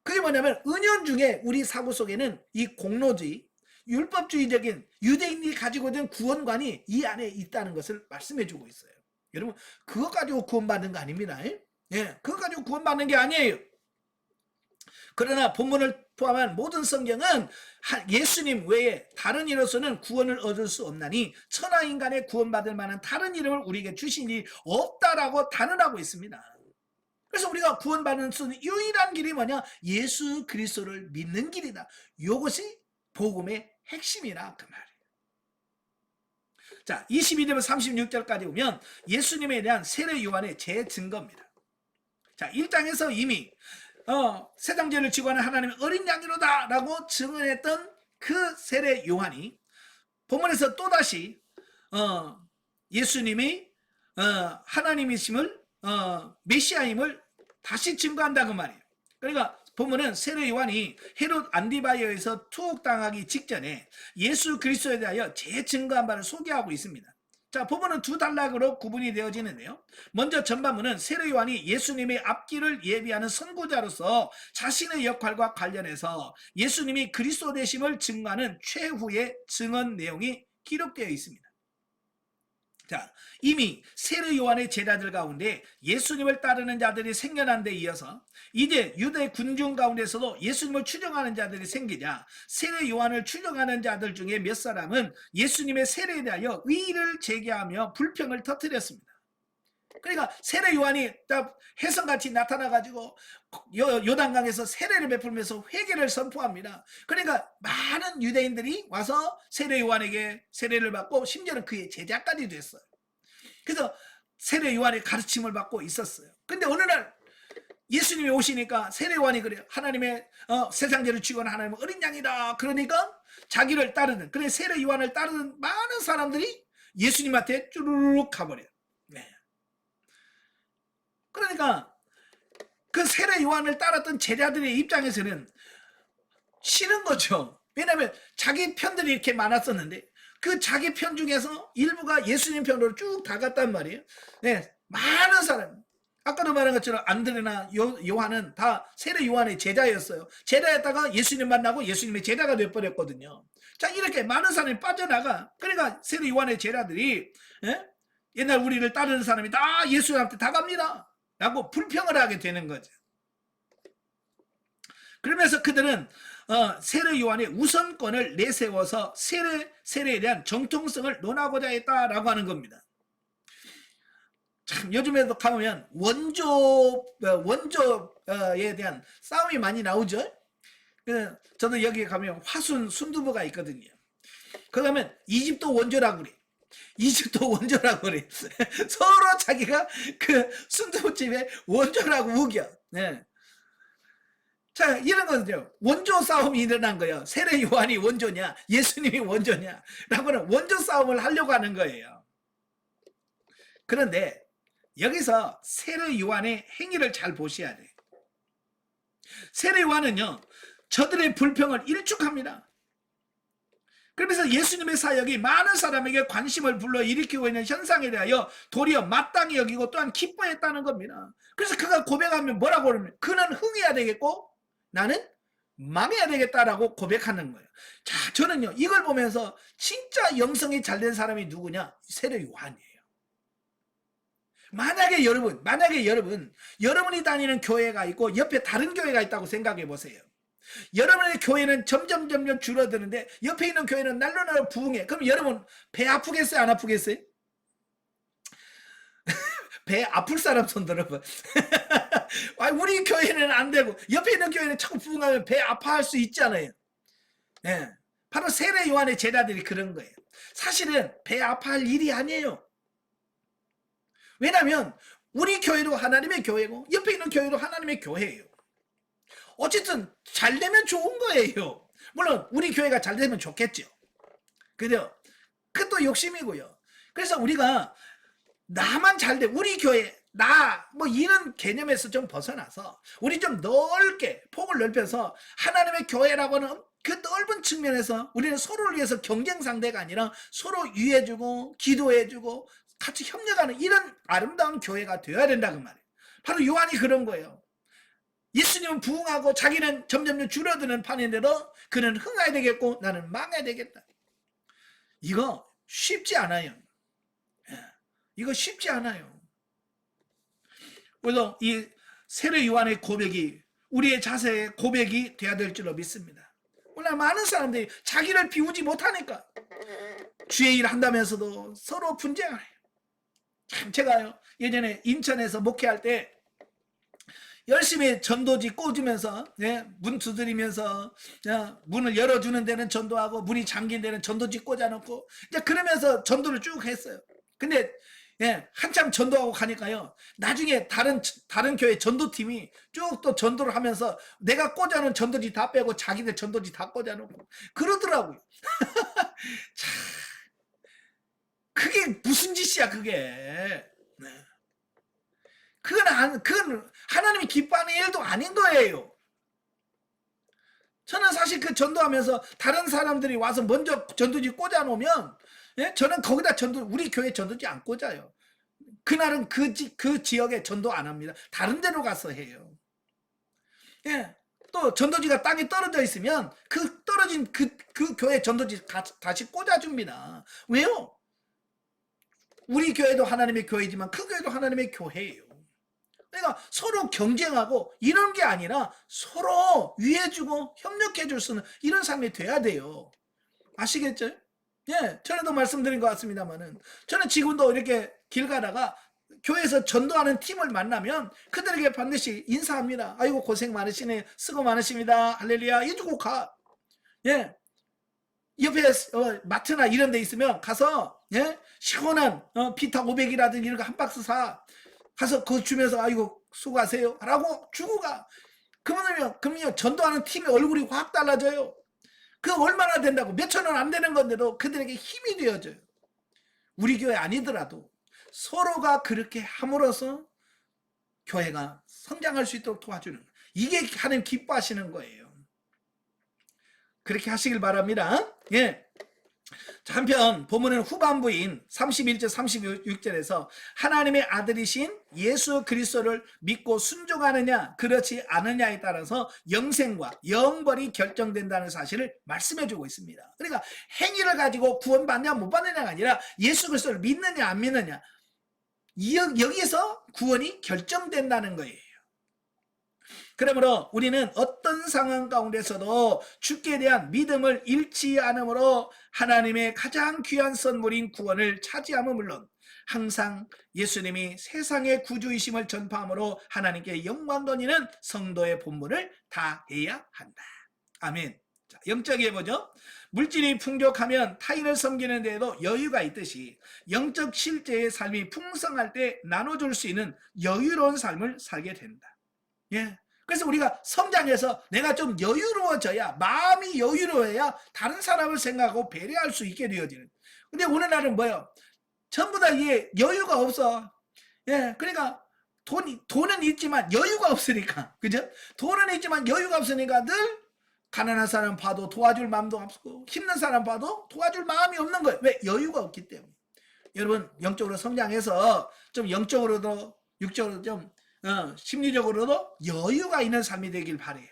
그게 뭐냐면 은연중에 우리 사고 속에는 이 공로주의 율법주의적인 유대인이 가지고 있는 구원관이 이 안에 있다는 것을 말씀해 주고 있어요. 여러분 그거 가지고 구원받는 거 아닙니다. 예, 그거 가지고 구원받는 게 아니에요. 그러나 본문을 포함한 모든 성경은 예수님 외에 다른 이로서는 구원을 얻을 수 없나니 천하인간의 구원받을 만한 다른 이름을 우리에게 주시니 없다라고 단언하고 있습니다. 그래서 우리가 구원받는 수 있는 유일한 길이 뭐냐? 예수 그리스도를 믿는 길이다. 이것이 복음의 핵심이라 그 말이에요. 자, 22절부터 36절까지 보면 예수님에 대한 세례 요한의 재증거입니다. 자, 1장에서 이미 세상죄를 지고 하는 하나님의 어린 양이로다 라고 증언했던 그 세례 요한이 본문에서 또다시 예수님이 하나님이심을 메시아임을 다시 증거한다 그 말이에요. 그러니까 본문은 세례 요한이 헤롯 안디바이어에서 투옥당하기 직전에 예수 그리스도에 대하여 재증거한 바를 소개하고 있습니다. 자, 본문은 두 단락으로 구분이 되어지는데요. 먼저 전반부는 세례 요한이 예수님의 앞길을 예비하는 선구자로서 자신의 역할과 관련해서 예수님이 그리스도 되심을 증거하는 최후의 증언 내용이 기록되어 있습니다. 자, 이미 세례 요한의 제자들 가운데 예수님을 따르는 자들이 생겨난 데 이어서 이제 유대 군중 가운데서도 예수님을 추종하는 자들이 생기자 세례 요한을 추종하는 자들 중에 몇 사람은 예수님의 세례에 대하여 의의를 제기하며 불평을 터뜨렸습니다. 그러니까 세례 요한이 혜성같이 나타나가지고 요단강에서 세례를 베풀면서 회개를 선포합니다. 그러니까 많은 유대인들이 와서 세례 요한에게 세례를 받고 심지어는 그의 제자까지 됐어요. 그래서 세례 요한의 가르침을 받고 있었어요. 근데 어느 날 예수님이 오시니까 세례 요한이 그래요. 하나님의 세상죄를 지고 하는 하나님의 어린 양이다. 그러니까 자기를 따르는, 그래 세례 요한을 따르는 많은 사람들이 예수님한테 쭈르륵 가버려요. 네. 그러니까 그 세례 요한을 따랐던 제자들의 입장에서는 싫은 거죠. 왜냐하면 자기 편들이 이렇게 많았었는데 그 자기 편 중에서 일부가 예수님 편으로 쭉 다 갔단 말이에요. 네, 많은 사람, 아까도 말한 것처럼 안드레나 요한은 다 세례 요한의 제자였어요. 제자였다가 예수님 만나고 예수님의 제자가 되어버렸거든요. 자, 이렇게 많은 사람이 빠져나가. 그러니까 세례 요한의 제자들이 옛날 우리를 따르는 사람이 다 예수님한테 다 갑니다 라고 불평을 하게 되는 거죠. 그러면서 그들은 세례 요한의 우선권을 내세워서 세례에 대한 정통성을 논하고자 했다라고 하는 겁니다. 참 요즘에도 가보면 원조에 대한 싸움이 많이 나오죠. 저도 여기 가면 화순 순두부가 있거든요. 거기 가면 이집트 원조라고 그래. 이집트 원조라고 그래. 서로 자기가 그 순두부집의 원조라고 우겨. 네. 자, 이런 거죠. 원조 싸움이 일어난 거예요. 세례 요한이 원조냐, 예수님이 원조냐, 라고는 원조 싸움을 하려고 하는 거예요. 그런데 여기서 세례 요한의 행위를 잘 보셔야 돼요. 세례 요한은요, 저들의 불평을 일축합니다. 그러면서 예수님의 사역이 많은 사람에게 관심을 불러일으키고 있는 현상에 대하여 도리어 마땅히 여기고 또한 기뻐했다는 겁니다. 그래서 그가 고백하면 뭐라고 그러면 그는 흥해야 되겠고 나는 망해야 되겠다라고 고백하는 거예요. 자, 저는요 이걸 보면서 진짜 영성이 잘된 사람이 누구냐? 세례 요한이에요. 만약에 여러분이 다니는 교회가 있고 옆에 다른 교회가 있다고 생각해 보세요. 여러분의 교회는 점점 줄어드는데 옆에 있는 교회는 날로 부흥해. 그럼 여러분 배 아프겠어요? 안 아프겠어요? 배 아플 사람 손 들어봐. 우리 교회는 안 되고 옆에 있는 교회는 자꾸 부흥하면 배 아파할 수 있잖아요. 네. 바로 세례 요한의 제자들이 그런 거예요. 사실은 배 아파할 일이 아니에요. 왜냐하면 우리 교회도 하나님의 교회고 옆에 있는 교회도 하나님의 교회예요. 어쨌든 잘 되면 좋은 거예요. 물론 우리 교회가 잘 되면 좋겠죠. 그죠? 그것도 욕심이고요. 그래서 우리가 나만 잘 돼, 우리 교회 뭐 이런 개념에서 좀 벗어나서 우리 좀 넓게 폭을 넓혀서 하나님의 교회라고 하는 그 넓은 측면에서 우리는 서로를 위해서 경쟁 상대가 아니라 서로 위해주고 기도해주고 같이 협력하는 이런 아름다운 교회가 되어야 된다고 말이에요. 바로 요한이 그런 거예요. 예수님은 부흥하고 자기는 점점 줄어드는 판인데도 그는 흥해야 되겠고 나는 망해야 되겠다. 이거 쉽지 않아요. 이거 쉽지 않아요. 그래서 이 세례 요한의 고백이 우리의 자세의 고백이 돼야 될 줄로 믿습니다. 오늘 많은 사람들이 자기를 비우지 못하니까 주의 일 한다면서도 서로 분쟁을 해요. 참 제가요 예전에 인천에서 목회할 때 열심히 전도지 꽂으면서 문 두드리면서 문을 열어주는 데는 전도하고 문이 잠긴 데는 전도지 꽂아놓고 이제 그러면서 전도를 쭉 했어요. 근데 예, 한참 전도하고 가니까요. 나중에 다른 교회 전도팀이 쭉 또 전도를 하면서 내가 꽂아놓은 전도지 다 빼고 자기들 전도지 다 꽂아놓고 그러더라고요. 참, 그게 무슨 짓이야, 그게. 네. 그건 하나님이 기뻐하는 일도 아닌 거예요. 저는 사실 그 전도하면서 다른 사람들이 와서 먼저 전도지 꽂아놓으면, 예? 저는 거기다 우리 교회 전도지 안 꽂아요. 그날은 그 지역에 전도 안 합니다. 다른 데로 가서 해요. 예. 또 전도지가 땅에 떨어져 있으면 그 떨어진 그 교회 전도지 다시 꽂아줍니다. 왜요? 우리 교회도 하나님의 교회지만 그 교회도 하나님의 교회예요. 그러니까 서로 경쟁하고 이런 게 아니라 서로 위해주고 협력해줄 수 있는 이런 삶이 돼야 돼요. 아시겠죠? 예, 전에도 말씀드린 것 같습니다만은 저는 지금도 이렇게 길 가다가 교회에서 전도하는 팀을 만나면 그들에게 반드시 인사합니다. 아이고 고생 많으시네, 수고 많으십니다, 할렐루야 해주고 가. 예, 옆에 마트나 이런 데 있으면 가서, 예, 시원한 비타 500이라든지 이런 거 한 박스 가서 그거 주면서 아이고 수고하세요 라고 주고 가. 그러면 전도하는 팀의 얼굴이 확 달라져요. 그 얼마나 된다고, 몇천 원 안 되는 건데도 그들에게 힘이 되어져요. 우리 교회 아니더라도 서로가 그렇게 함으로써 교회가 성장할 수 있도록 도와주는, 이게 하나님 기뻐하시는 거예요. 그렇게 하시길 바랍니다. 예. 한편 본문은 후반부인 31절 36절에서 하나님의 아들이신 예수 그리스도를 믿고 순종하느냐 그렇지 않느냐에 따라서 영생과 영벌이 결정된다는 사실을 말씀해 주고 있습니다. 그러니까 행위를 가지고 구원받냐 못 받느냐가 아니라 예수 그리스도를 믿느냐 안 믿느냐, 여기에서 구원이 결정된다는 거예요. 그러므로 우리는 어떤 상황 가운데서도 주께 대한 믿음을 잃지 않으므로 하나님의 가장 귀한 선물인 구원을 차지함은 물론 항상 예수님이 세상의 구주이심을 전파함으로 하나님께 영광 돌리는 성도의 본분을 다해야 한다. 아멘. 자, 영적이 해보죠. 물질이 풍족하면 타인을 섬기는 데에도 여유가 있듯이 영적 실제의 삶이 풍성할 때 나눠줄 수 있는 여유로운 삶을 살게 된다. 예. 그래서 우리가 성장해서 내가 좀 여유로워져야, 마음이 여유로워야 다른 사람을 생각하고 배려할 수 있게 되어지는. 근데 오늘날은 뭐예요? 전부 다 이게 여유가 없어. 예, 그러니까 돈은 있지만 여유가 없으니까, 그죠? 돈은 있지만 여유가 없으니까 늘 가난한 사람 봐도 도와줄 마음도 없고 힘든 사람 봐도 도와줄 마음이 없는 거예요. 왜? 여유가 없기 때문에. 여러분 영적으로 성장해서 좀 영적으로도 육적으로도 좀 심리적으로도 여유가 있는 삶이 되길 바래요.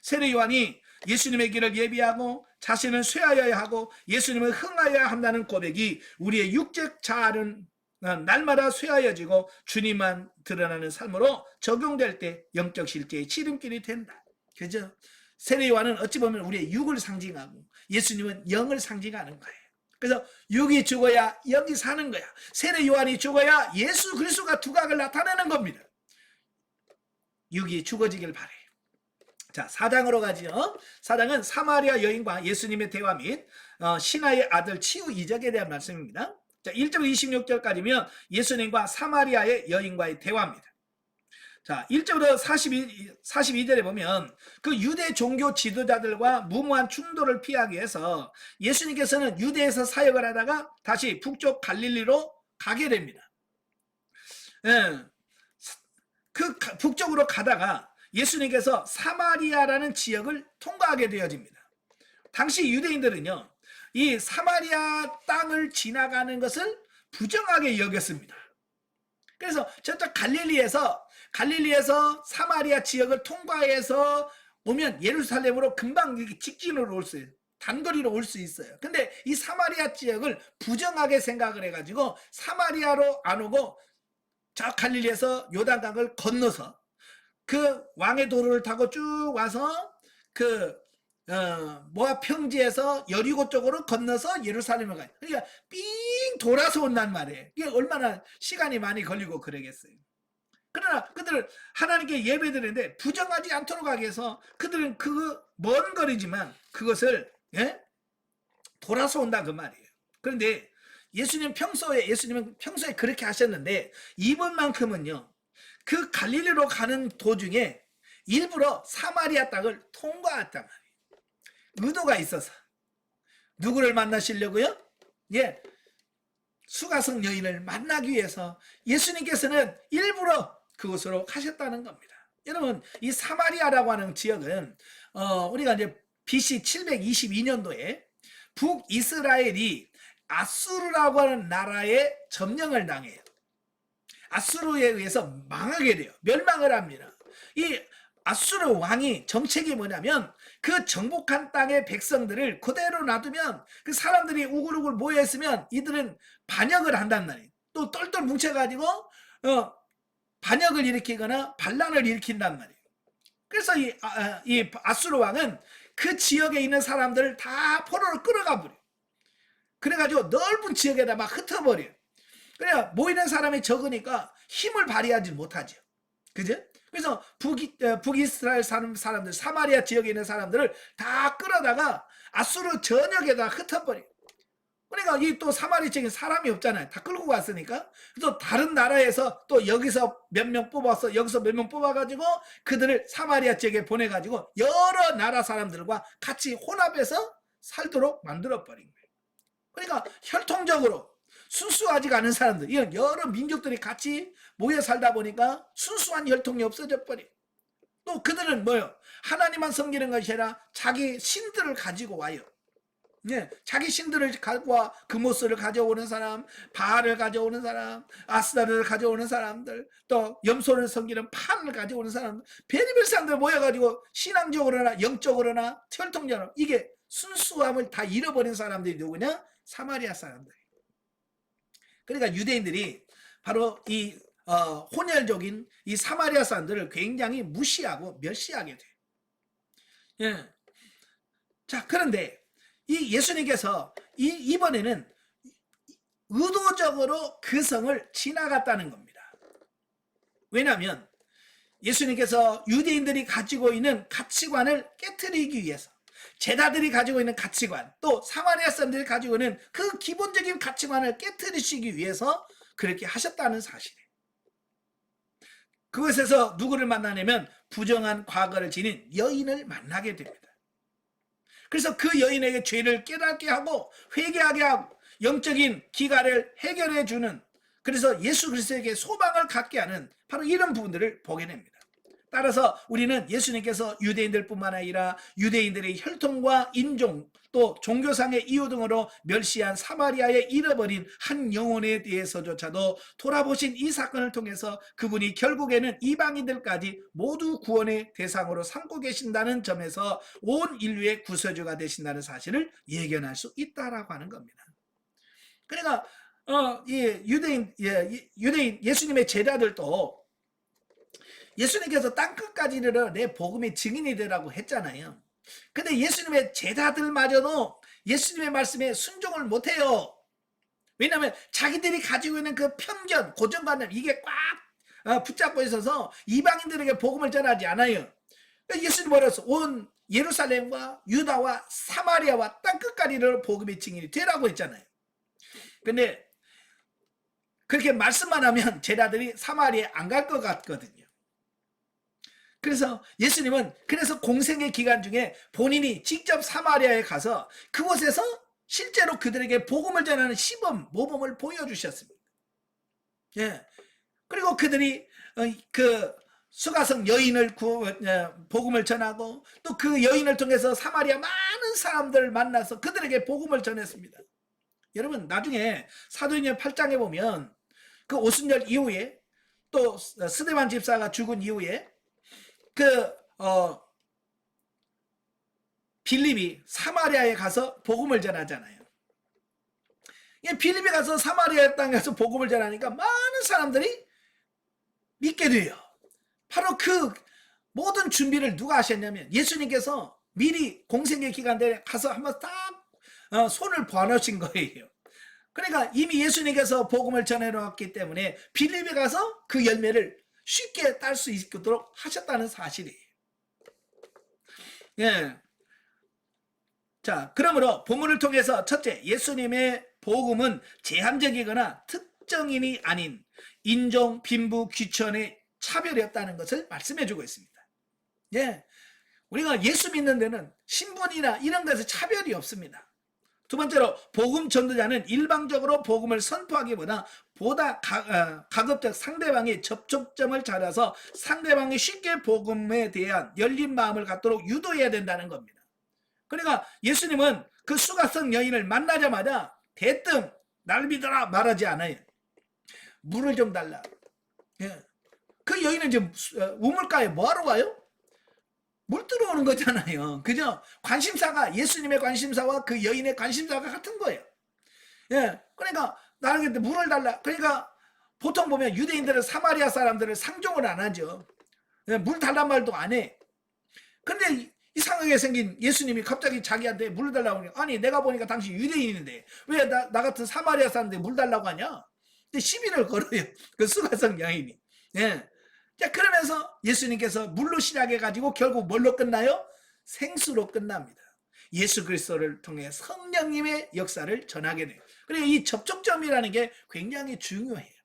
세례 요한이 예수님의 길을 예비하고 자신을 쇠하여야 하고 예수님을 흥하여야 한다는 고백이 우리의 육적 자아는 날마다 쇠하여지고 주님만 드러나는 삶으로 적용될 때 영적 실제의 지름길이 된다. 그죠? 세례 요한은 어찌 보면 우리의 육을 상징하고 예수님은 영을 상징하는 거예요. 그래서 육이 죽어야 영이 사는 거야. 세례 요한이 죽어야 예수 그리스도가 두각을 나타내는 겁니다. 육이 죽어지길 바래요. 자, 4장으로 가죠. 4장은 사마리아 여인과 예수님의 대화 및 신하의 아들 치유 이적에 대한 말씀입니다. 자, 1절 26절까지면 예수님과 사마리아의 여인과의 대화입니다. 자, 1절부터 42절에 보면 그 유대 종교 지도자들과 무모한 충돌을 피하기 위해서 예수님께서는 유대에서 사역을 하다가 다시 북쪽 갈릴리로 가게 됩니다. 예, 그 북쪽으로 가다가 예수님께서 사마리아라는 지역을 통과하게 되어집니다. 당시 유대인들은요, 이 사마리아 땅을 지나가는 것을 부정하게 여겼습니다. 그래서 저쪽 갈릴리에서 사마리아 지역을 통과해서 오면 예루살렘으로 금방 직진으로 올 수 있어요. 단거리로 올 수 있어요. 근데 이 사마리아 지역을 부정하게 생각을 해가지고 사마리아로 안 오고 저 갈릴리에서 요단강을 건너서 그 왕의 도로를 타고 쭉 와서 그 모압 평지에서 여리고 쪽으로 건너서 예루살렘을 가요. 그러니까 삥 돌아서 온단 말이에요. 이게 얼마나 시간이 많이 걸리고 그러겠어요. 그러나 그들은 하나님께 예배드리는데 부정하지 않도록 하기 위해서 그들은 그 먼 거리지만 그것을, 예? 돌아서 온다 그 말이에요. 그런데 예수님은 평소에 그렇게 하셨는데 이번만큼은요. 그 갈릴리로 가는 도중에 일부러 사마리아 땅을 통과했단 말이에요. 의도가 있어서. 누구를 만나시려고요? 예, 수가성 여인을 만나기 위해서 예수님께서는 일부러 그곳으로 가셨다는 겁니다. 여러분, 이 사마리아라고 하는 지역은 우리가 이제 BC 722년도에 북이스라엘이 아수르라고 하는 나라에 점령을 당해요. 아수르에 의해서 망하게 돼요. 멸망을 합니다. 이 아수르 왕이 정책이 뭐냐면 그 정복한 땅의 백성들을 그대로 놔두면 그 사람들이 우글우글 모여있으면 이들은 반역을 한단 말이에요. 또 똘똘 뭉쳐가지고 반역을 일으키거나 반란을 일으킨단 말이에요. 그래서 이 아수르 왕은 그 지역에 있는 사람들을 다 포로로 끌어가 버려요. 그래가지고 넓은 지역에다 막 흩어버려요. 그래야 모이는 사람이 적으니까 힘을 발휘하지 못하죠. 그죠? 그래서 북이스라엘 사람들, 사마리아 지역에 있는 사람들을 다 끌어다가 아수르 전역에다 흩어버려요. 그러니까 이 또 사마리아 지역에 사람이 없잖아요. 다 끌고 갔으니까. 그래서 다른 나라에서 또 여기서 몇 명 뽑아서 여기서 몇 명 뽑아가지고 그들을 사마리아 지역에 보내가지고 여러 나라 사람들과 같이 혼합해서 살도록 만들어버린 거예요. 그러니까 혈통적으로 순수하지가 않은 사람들, 이런 여러 민족들이 같이 모여 살다 보니까 순수한 혈통이 없어져 버려. 또 그들은 뭐요? 하나님만 섬기는 것이 아니라 자기 신들을 가지고 와요. 네, 자기 신들을 갖고 와 금오스를 가져오는 사람, 바알을 가져오는 사람, 아스타르를 가져오는 사람들, 또 염소를 섬기는 판을 가져오는 사람들, 별의별 사람들 모여가지고 신앙적으로나 영적으로나 혈통적으로 이게 순수함을 다 잃어버린 사람들이 누구냐? 사마리아 사람들. 그러니까 유대인들이 바로 이 혼혈적인 이 사마리아 사람들을 굉장히 무시하고 멸시하게 돼요. 예. 자, 그런데 이 예수님께서 이번에는 의도적으로 그 성을 지나갔다는 겁니다. 왜냐하면 예수님께서 유대인들이 가지고 있는 가치관을 깨트리기 위해서, 제자들이 가지고 있는 가치관, 또 사마리아 사람들이 가지고 있는 그 기본적인 가치관을 깨트리시기 위해서 그렇게 하셨다는 사실이에요. 그곳에서 누구를 만나냐면 부정한 과거를 지닌 여인을 만나게 됩니다. 그래서 그 여인에게 죄를 깨닫게 하고 회개하게 하고 영적인 기가를 해결해 주는, 그래서 예수 그리스도에게 소망을 갖게 하는 바로 이런 부분들을 보게 됩니다. 따라서 우리는 예수님께서 유대인들뿐만 아니라 유대인들의 혈통과 인종 또 종교상의 이유 등으로 멸시한 사마리아에 잃어버린 한 영혼에 대해서조차도 돌아보신 이 사건을 통해서 그분이 결국에는 이방인들까지 모두 구원의 대상으로 삼고 계신다는 점에서 온 인류의 구세주가 되신다는 사실을 예견할 수 있다라고 하는 겁니다. 그러니까 유대인 예수님의 제자들도 예수님께서 땅끝까지 이르러 내 복음의 증인이 되라고 했잖아요. 근데 예수님의 제자들마저도 예수님의 말씀에 순종을 못해요. 왜냐하면 자기들이 가지고 있는 그 편견, 고정관념 이게 꽉 붙잡고 있어서 이방인들에게 복음을 전하지 않아요. 예수님 뭐랬어? 온 예루살렘과 유다와 사마리아와 땅끝까지 이르러 복음의 증인이 되라고 했잖아요. 근데 그렇게 말씀만 하면 제자들이 사마리아에 안 갈 것 같거든요. 그래서 예수님은 그래서 공생의 기간 중에 본인이 직접 사마리아에 가서 그곳에서 실제로 그들에게 복음을 전하는 시범, 모범을 보여주셨습니다. 예. 그리고 그들이 그 수가성 여인을 복음을 전하고 또 그 여인을 통해서 사마리아 많은 사람들을 만나서 그들에게 복음을 전했습니다. 여러분 나중에 사도행전 8장에 보면 그 오순절 이후에 또 스데반 집사가 죽은 이후에 빌립이 사마리아에 가서 복음을 전하잖아요. 빌립에 가서 사마리아 땅에 가서 복음을 전하니까 많은 사람들이 믿게 돼요. 바로 그 모든 준비를 누가 하셨냐면 예수님께서 미리 공생의 기간 내에 가서 한번 딱 손을 봐놓으신 거예요. 그러니까 이미 예수님께서 복음을 전해놓았기 때문에 빌립에 가서 그 열매를 쉽게 딸 수 있도록 하셨다는 사실이에요. 예. 자, 그러므로 본문을 통해서 첫째, 예수님의 복음은 제한적이거나 특정인이 아닌 인종, 빈부, 귀천의 차별이 없다는 것을 말씀해주고 있습니다. 예, 우리가 예수 믿는 데는 신분이나 이런 것에 차별이 없습니다. 두 번째로 복음 전도자는 일방적으로 복음을 선포하기보다 보다 가급적 상대방의 접촉점을 찾아서 상대방이 쉽게 복음에 대한 열린 마음을 갖도록 유도해야 된다는 겁니다. 그러니까 예수님은 그 수가성 여인을 만나자마자 대뜸 날 믿어라 말하지 않아요. 물을 좀 달라. 예. 그 여인은 지금 우물가에 뭐하러 가요? 물 들어오는 거잖아요. 그죠? 관심사가 예수님의 관심사와 그 여인의 관심사가 같은 거예요. 예. 그러니까 나에게 물을 달라. 그러니까 보통 보면 유대인들은 사마리아 사람들을 상종을 안 하죠. 예, 물 달란 말도 안 해. 근데 이상하게 생긴 예수님이 갑자기 자기한테 물 달라고 하니까, 아니 내가 보니까 당신 유대인인데 왜 나 같은 사마리아 사람한테 물 달라고 하냐? 시비를 걸어요. 그 수가성 여인이. 예. 자, 그러면서 예수님께서 물로 시작해가지고 결국 뭘로 끝나요? 생수로 끝납니다. 예수 그리스도를 통해 성령님의 역사를 전하게 돼요. 그리고 이 접촉점이라는 게 굉장히 중요해요.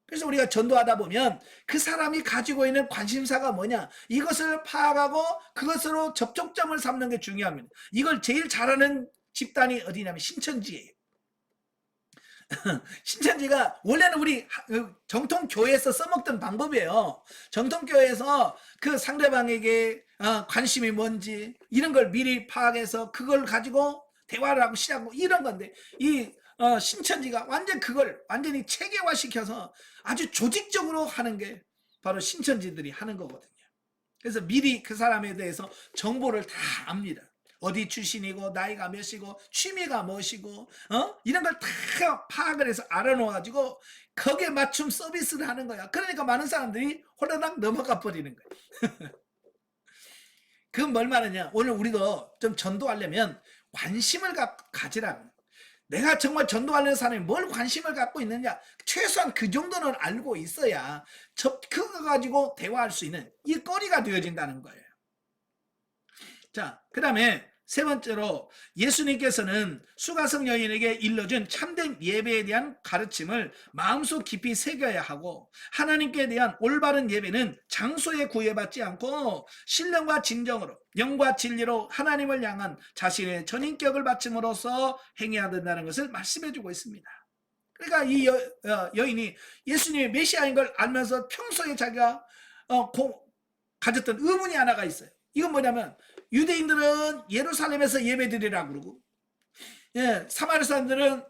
그래서 우리가 전도하다 보면 그 사람이 가지고 있는 관심사가 뭐냐, 이것을 파악하고 그것으로 접촉점을 삼는 게 중요합니다. 이걸 제일 잘하는 집단이 어디냐면 신천지예요. 신천지가 원래는 우리 정통교회에서 써먹던 방법이에요. 정통교회에서 그 상대방에게 관심이 뭔지 이런 걸 미리 파악해서 그걸 가지고 대화를 하고 시작하고 이런 건데, 이 신천지가 그걸 완전히 체계화시켜서 아주 조직적으로 하는 게 바로 신천지들이 하는 거거든요. 그래서 미리 그 사람에 대해서 정보를 다 압니다. 어디 출신이고 나이가 몇이고 취미가 무엇이고 이런 걸 다 파악을 해서 알아놓아가지고 거기에 맞춤 서비스를 하는 거야. 그러니까 많은 사람들이 호라락 넘어가 버리는 거야. 그건 뭘 말하냐, 오늘 우리도 좀 전도하려면 관심을 가지라. 내가 정말 전도하려는 사람이 뭘 관심을 갖고 있느냐, 최소한 그 정도는 알고 있어야 그거 가지고 대화할 수 있는 이 거리가 되어진다는 거예요. 자, 그 다음에 세 번째로 예수님께서는 수가성 여인에게 일러준 참된 예배에 대한 가르침을 마음속 깊이 새겨야 하고, 하나님께 대한 올바른 예배는 장소에 구애받지 않고 신령과 진정으로 영과 진리로 하나님을 향한 자신의 전인격을 바침으로써 행해야 된다는 것을 말씀해주고 있습니다. 그러니까 이 여인이 예수님의 메시아인 걸 알면서 평소에 자기가 가졌던 의문이 하나가 있어요. 이건 뭐냐면, 유대인들은 예루살렘에서 예배드리라고 그러고, 예, 사마리아 사람들은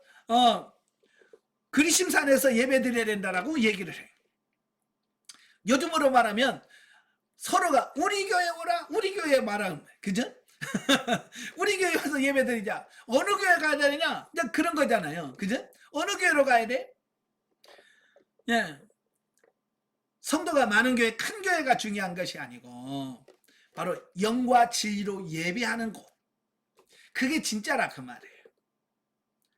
그리심산에서 예배드려야 된다라고 얘기를 해. 요즘으로 말하면 서로가 우리 교회 오라, 우리 교회 말하는 거예요. 그죠? 우리 교회 와서 예배드리자. 어느 교회 가야 되느냐? 그런 거잖아요. 그죠? 어느 교회로 가야 돼? 예. 성도가 많은 교회, 큰 교회가 중요한 것이 아니고 바로 영과 진리로 예배하는 곳, 그게 진짜라 그 말이에요.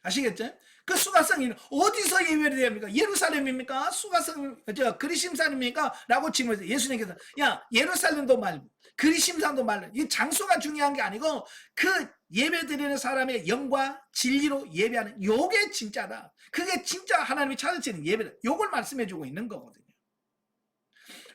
아시겠죠? 그 수가성이 어디서 예배를 해야 합니까? 예루살렘입니까? 수가성 그리심산입니까? 라고 질문해서 예수님께서, 야, 예루살렘도 말고 그리심산도 말고, 이 장소가 중요한 게 아니고 그 예배 드리는 사람의 영과 진리로 예배하는 요게 진짜다. 그게 진짜 하나님이 찾으시는 예배다. 요걸 말씀해 주고 있는 거거든요.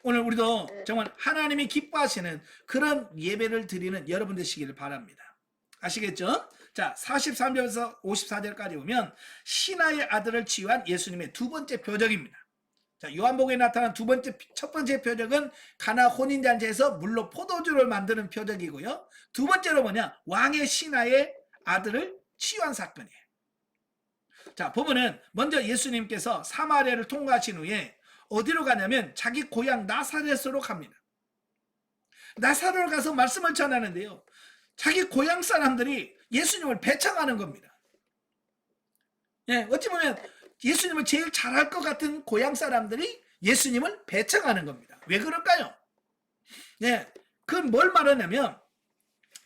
오늘 우리도 정말 하나님이 기뻐하시는 그런 예배를 드리는 여러분 되시기를 바랍니다. 아시겠죠? 자, 43절에서 54절까지 보면 신하의 아들을 치유한 예수님의 두 번째 표적입니다. 자, 요한복음에 나타난 첫 번째 표적은 가나 혼인잔치에서 물로 포도주를 만드는 표적이고요. 두 번째로 뭐냐, 왕의 신하의 아들을 치유한 사건이에요. 자, 보면은 먼저 예수님께서 사마리아를 통과하신 후에 어디로 가냐면 자기 고향 나사렛으로 갑니다. 나사렛으로 가서 말씀을 전하는데요, 자기 고향 사람들이 예수님을 배척하는 겁니다. 예, 어찌 보면 예수님을 제일 잘할 것 같은 고향 사람들이 예수님을 배척하는 겁니다. 왜 그럴까요? 예, 그건 뭘 말하냐면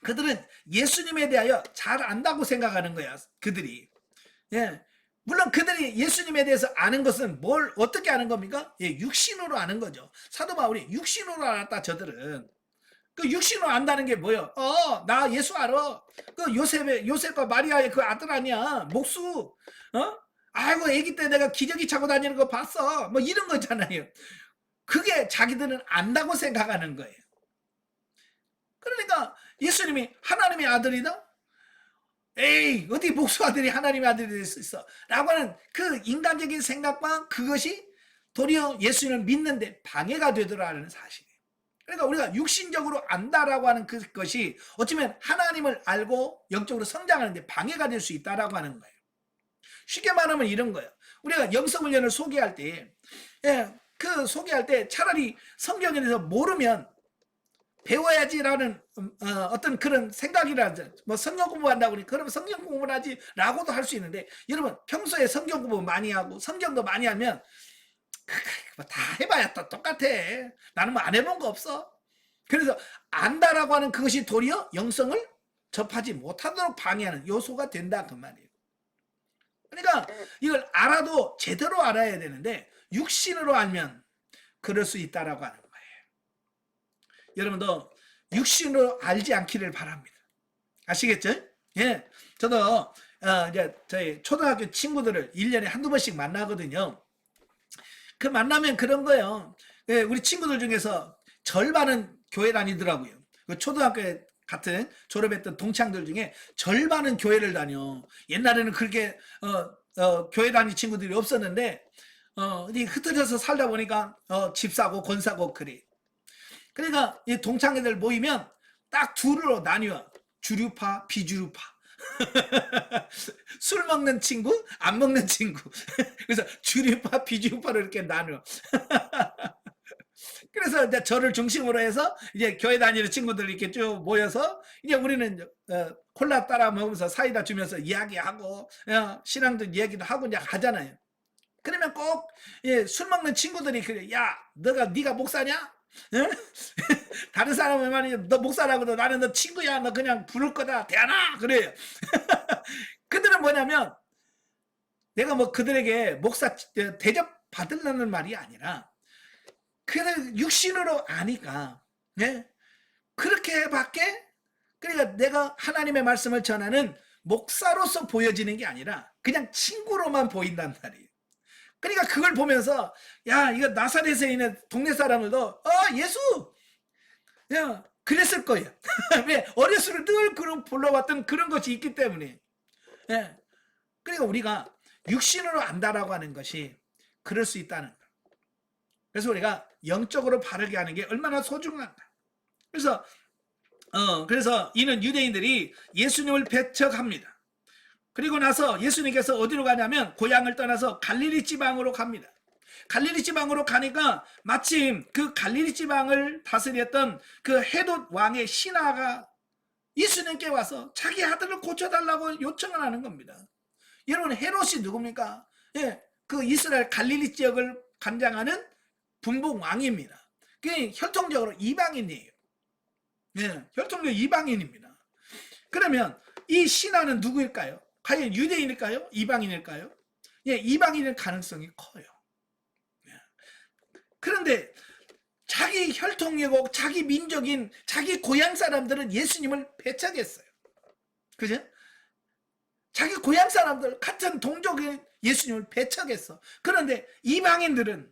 그들은 예수님에 대하여 잘 안다고 생각하는 거야, 그들이. 예, 물론 그들이 예수님에 대해서 아는 것은 뭘 어떻게 아는 겁니까? 예, 육신으로 아는 거죠. 사도 바울이 육신으로 알았다, 저들은. 그 육신으로 안다는 게 뭐예요? 나 예수 알아. 그 요셉과 마리아의 그 아들 아니야. 목수. 아이고, 아기 때 내가 기저귀 차고 다니는 거 봤어. 뭐 이런 거잖아요. 그게 자기들은 안다고 생각하는 거예요. 그러니까 예수님이 하나님의 아들이다? 에이, 어디 목수 아들이 하나님의 아들이 될 수 있어? 라고 하는 그 인간적인 생각과 그것이 도리어 예수님을 믿는데 방해가 되더라는 사실이에요. 그러니까 우리가 육신적으로 안다라고 하는 그것이 어쩌면 하나님을 알고 영적으로 성장하는데 방해가 될 수 있다라고 하는 거예요. 쉽게 말하면 이런 거예요. 우리가 영성훈련을 소개할 때, 그 소개할 때 차라리 성경에 대해서 모르면 배워야지라는 어떤 그런 생각이라든지, 뭐 성경 공부한다고 그러니 그러면 성경 공부를 하지라고도 할 수 있는데, 여러분 평소에 성경 공부 많이 하고 성경도 많이 하면 다 해봐야 또 똑같아. 나는 뭐 안 해본 거 없어. 그래서 안다라고 하는 그것이 도리어 영성을 접하지 못하도록 방해하는 요소가 된다, 그 말이에요. 그러니까 이걸 알아도 제대로 알아야 되는데 육신으로 알면 그럴 수 있다라고 하는 거예요. 여러분도 육신으로 알지 않기를 바랍니다. 아시겠죠? 예, 저도 이제 저희 초등학교 친구들을 1년에 한두 번씩 만나거든요. 그 만나면 그런 거예요. 예, 우리 친구들 중에서 절반은 교회 다니더라고요. 그 초등학교에 같은 졸업했던 동창들 중에 절반은 교회를 다녀. 옛날에는 그렇게 교회 다니는 친구들이 없었는데 흩어져서 살다 보니까 집 사고 권 사고 그래. 그러니까 이 동창회들 모이면 딱 둘로 나뉘어. 주류파, 비주류파. 술 먹는 친구, 안 먹는 친구. 그래서 주류파, 비주류파로 이렇게 나눠. 그래서 이제 저를 중심으로 해서 이제 교회 다니는 친구들 이렇게 쭉 모여서 이제 우리는 콜라 따라 먹으면서 사이다 주면서 이야기하고 신앙도 이야기도 하고 이제 하잖아요. 그러면 꼭 술 먹는 친구들이 그래, 야, 네가 목사냐? 다른 사람은 말이야, 너 목사라고도 나는 너 친구야, 너 그냥 부를 거다, 대하나 그래요. 그들은 뭐냐면 내가 뭐 그들에게 목사 대접 받으려는 말이 아니라 그냥 육신으로 아니까, 그렇게밖에. 그러니까 내가 하나님의 말씀을 전하는 목사로서 보여지는 게 아니라 그냥 친구로만 보인단 말이에요. 그러니까 그걸 보면서 야, 이거 나사렛에 있는 동네 사람들도 예수 그랬을 거예요. 왜? 어렸을 때 늘 그런 불러왔던 그런 것이 있기 때문에. 그러니까 우리가 육신으로 안다라고 하는 것이 그럴 수 있다는 거. 그래서 우리가 영적으로 바르게 하는 게 얼마나 소중한가. 그래서 이는 유대인들이 예수님을 배척합니다. 그리고 나서 예수님께서 어디로 가냐면 고향을 떠나서 갈릴리 지방으로 갑니다. 갈릴리 지방으로 가니까 마침 그 갈릴리 지방을 다스렸던 그 헤롯 왕의 신하가 예수님께 와서 자기 아들을 고쳐달라고 요청을 하는 겁니다. 여러분, 헤롯이 누굽니까? 그 이스라엘 갈릴리 지역을 관장하는 분봉 왕입니다. 그게 혈통적으로 이방인이에요. 혈통적으로 이방인입니다. 그러면 이 신하는 누구일까요? 과연 유대인일까요? 이방인일까요? 이방인일 가능성이 커요. 그런데 자기 혈통이고 자기 민족인 자기 고향 사람들은 예수님을 배척했어요. 그죠? 자기 고향 사람들 같은 동족인 예수님을 배척했어. 그런데 이방인들은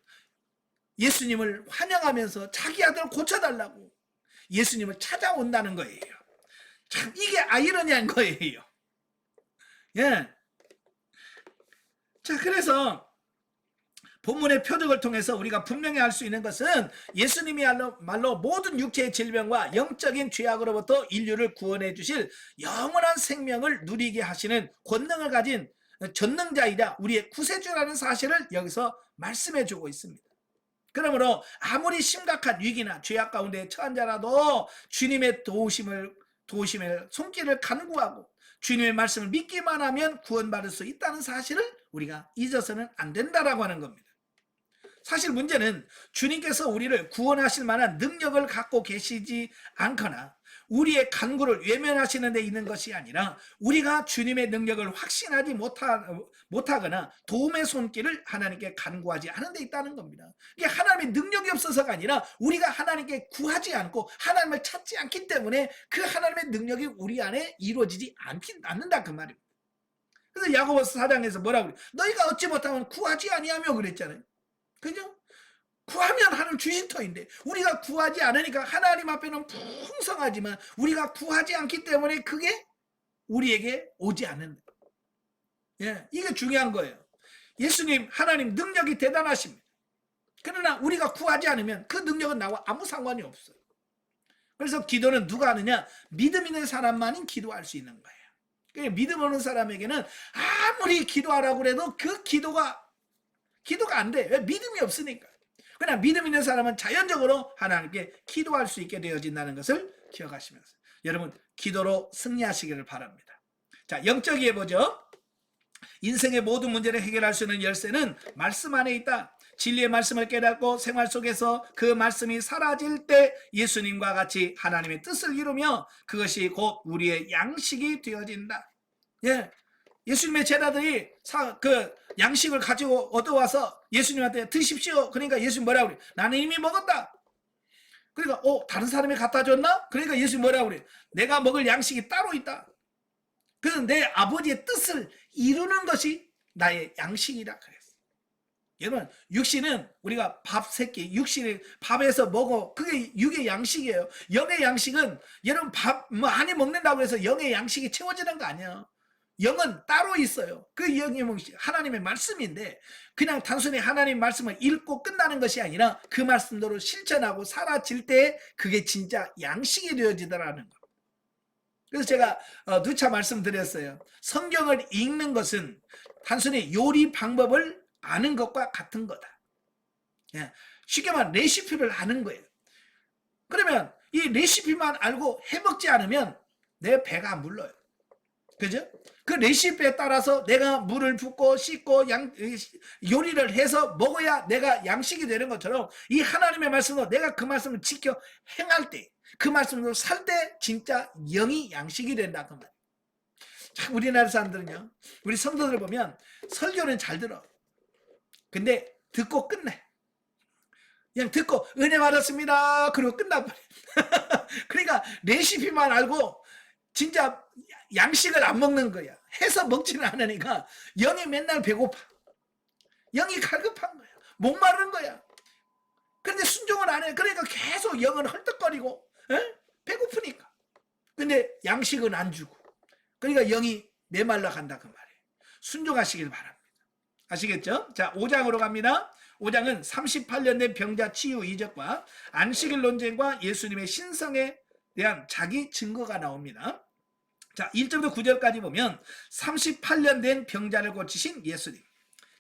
예수님을 환영하면서 자기 아들을 고쳐달라고 예수님을 찾아온다는 거예요. 참 이게 아이러니한 거예요. 자, 그래서 본문의 표적을 통해서 우리가 분명히 알 수 있는 것은 예수님이야말로 모든 육체의 질병과 영적인 죄악으로부터 인류를 구원해 주실 영원한 생명을 누리게 하시는 권능을 가진 전능자이자 우리의 구세주라는 사실을 여기서 말씀해 주고 있습니다. 그러므로 아무리 심각한 위기나 죄악 가운데 처한 자라도 주님의 도우심을 손길을 간구하고 주님의 말씀을 믿기만 하면 구원받을 수 있다는 사실을 우리가 잊어서는 안 된다라고 하는 겁니다. 사실 문제는 주님께서 우리를 구원하실 만한 능력을 갖고 계시지 않거나 우리의 간구를 외면하시는 데 있는 것이 아니라 우리가 주님의 능력을 확신하지 못하거나 도움의 손길을 하나님께 간구하지 않은 데 있다는 겁니다. 이게 하나님의 능력이 없어서가 아니라 우리가 하나님께 구하지 않고 하나님을 찾지 않기 때문에 그 하나님의 능력이 우리 안에 이루어지지 않는다 그 말입니다. 그래서 야고보서 4장에서 뭐라고 그래요? 너희가 얻지 못하면 구하지 아니하며 그랬잖아요. 그죠? 구하면 하나님 주신 터인데 우리가 구하지 않으니까 하나님 앞에는 풍성하지만 우리가 구하지 않기 때문에 그게 우리에게 오지 않는다. 예, 이게 중요한 거예요. 예수님 하나님 능력이 대단하십니다. 그러나 우리가 구하지 않으면 그 능력은 나와 아무 상관이 없어요. 그래서 기도는 누가 하느냐? 믿음 있는 사람만이 기도할 수 있는 거예요. 그러니까 믿음 없는 사람에게는 아무리 기도하라고 그래도 그 기도가 안 돼. 왜? 믿음이 없으니까. 그러나 믿음 있는 사람은 자연적으로 하나님께 기도할 수 있게 되어진다는 것을 기억하시면서 여러분 기도로 승리하시기를 바랍니다. 자, 영적이에 보죠. 인생의 모든 문제를 해결할 수 있는 열쇠는 말씀 안에 있다. 진리의 말씀을 깨닫고 생활 속에서 그 말씀이 사라질 때 예수님과 같이 하나님의 뜻을 이루며 그것이 곧 우리의 양식이 되어진다. 예, 예수님의 제자들이 그 양식을 가지고 얻어와서 예수님한테 드십시오. 그러니까 예수님 뭐라고 그래? 나는 이미 먹었다. 그러니까 다른 사람이 갖다 줬나? 그러니까 예수님 뭐라고 그래? 내가 먹을 양식이 따로 있다. 그래서 내 아버지의 뜻을 이루는 것이 나의 양식이라 그랬어. 여러분 육신은 우리가 밥 새끼 육신을 밥에서 먹어. 그게 육의 양식이에요. 영의 양식은 여러분 밥 많이 먹는다고 해서 영의 양식이 채워지는 거 아니에요. 영은 따로 있어요. 그 영이 하나님의 말씀인데 그냥 단순히 하나님 말씀을 읽고 끝나는 것이 아니라 그 말씀대로 실천하고 사라질 때 그게 진짜 양식이 되어지더라는 거. 그래서 제가 누차 말씀드렸어요. 성경을 읽는 것은 단순히 요리 방법을 아는 것과 같은 거다. 쉽게 말하면 레시피를 아는 거예요. 그러면 이 레시피만 알고 해먹지 않으면 내 배가 안 불러요. 그죠? 그 레시피에 따라서 내가 물을 붓고 씻고 요리를 해서 먹어야 내가 양식이 되는 것처럼 이 하나님의 말씀으로 내가 그 말씀을 지켜 행할 때 그 말씀으로 살 때 진짜 영이 양식이 된다 그 말. 참 우리나라 사람들은요, 우리 성도들 보면 설교는 잘 들어. 근데 듣고 끝내. 그냥 듣고 은혜 받았습니다. 그리고 끝나버려. 그러니까 레시피만 알고 진짜 양식을 안 먹는 거야. 해서 먹지는 않으니까 영이 맨날 배고파. 영이 갈급한 거야. 목마른 거야. 그런데 순종을 안 해. 그러니까 계속 영은 헐떡거리고 배고프니까. 근데 양식은 안 주고. 그러니까 영이 메말라 간다 그 말이에요. 순종하시길 바랍니다. 아시겠죠? 자, 5장으로 갑니다. 5장은 38년 된 병자 치유 이적과 안식일 논쟁과 예수님의 신성에 대한 자기 증거가 나옵니다. 자, 1절부터 9절까지 보면 38년 된 병자를 고치신 예수님.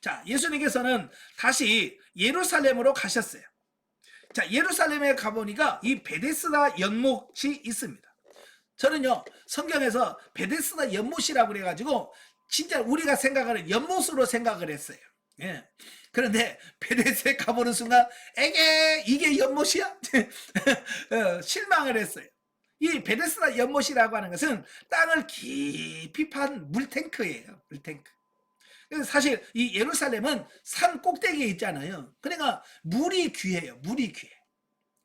자, 예수님께서는 다시 예루살렘으로 가셨어요. 자, 예루살렘에 가보니까 이 베데스다 연못이 있습니다. 저는요, 성경에서 베데스다 연못이라고 그래가지고 진짜 우리가 생각하는 연못으로 생각을 했어요. 예. 그런데 베데스에 가보는 순간 이게 연못이야? 실망을 했어요. 이 베데스다 연못이라고 하는 것은 땅을 깊이 판 물탱크예요. 물탱크. 그래서 사실 이 예루살렘은 산 꼭대기에 있잖아요. 그러니까 물이 귀해요. 물이 귀해.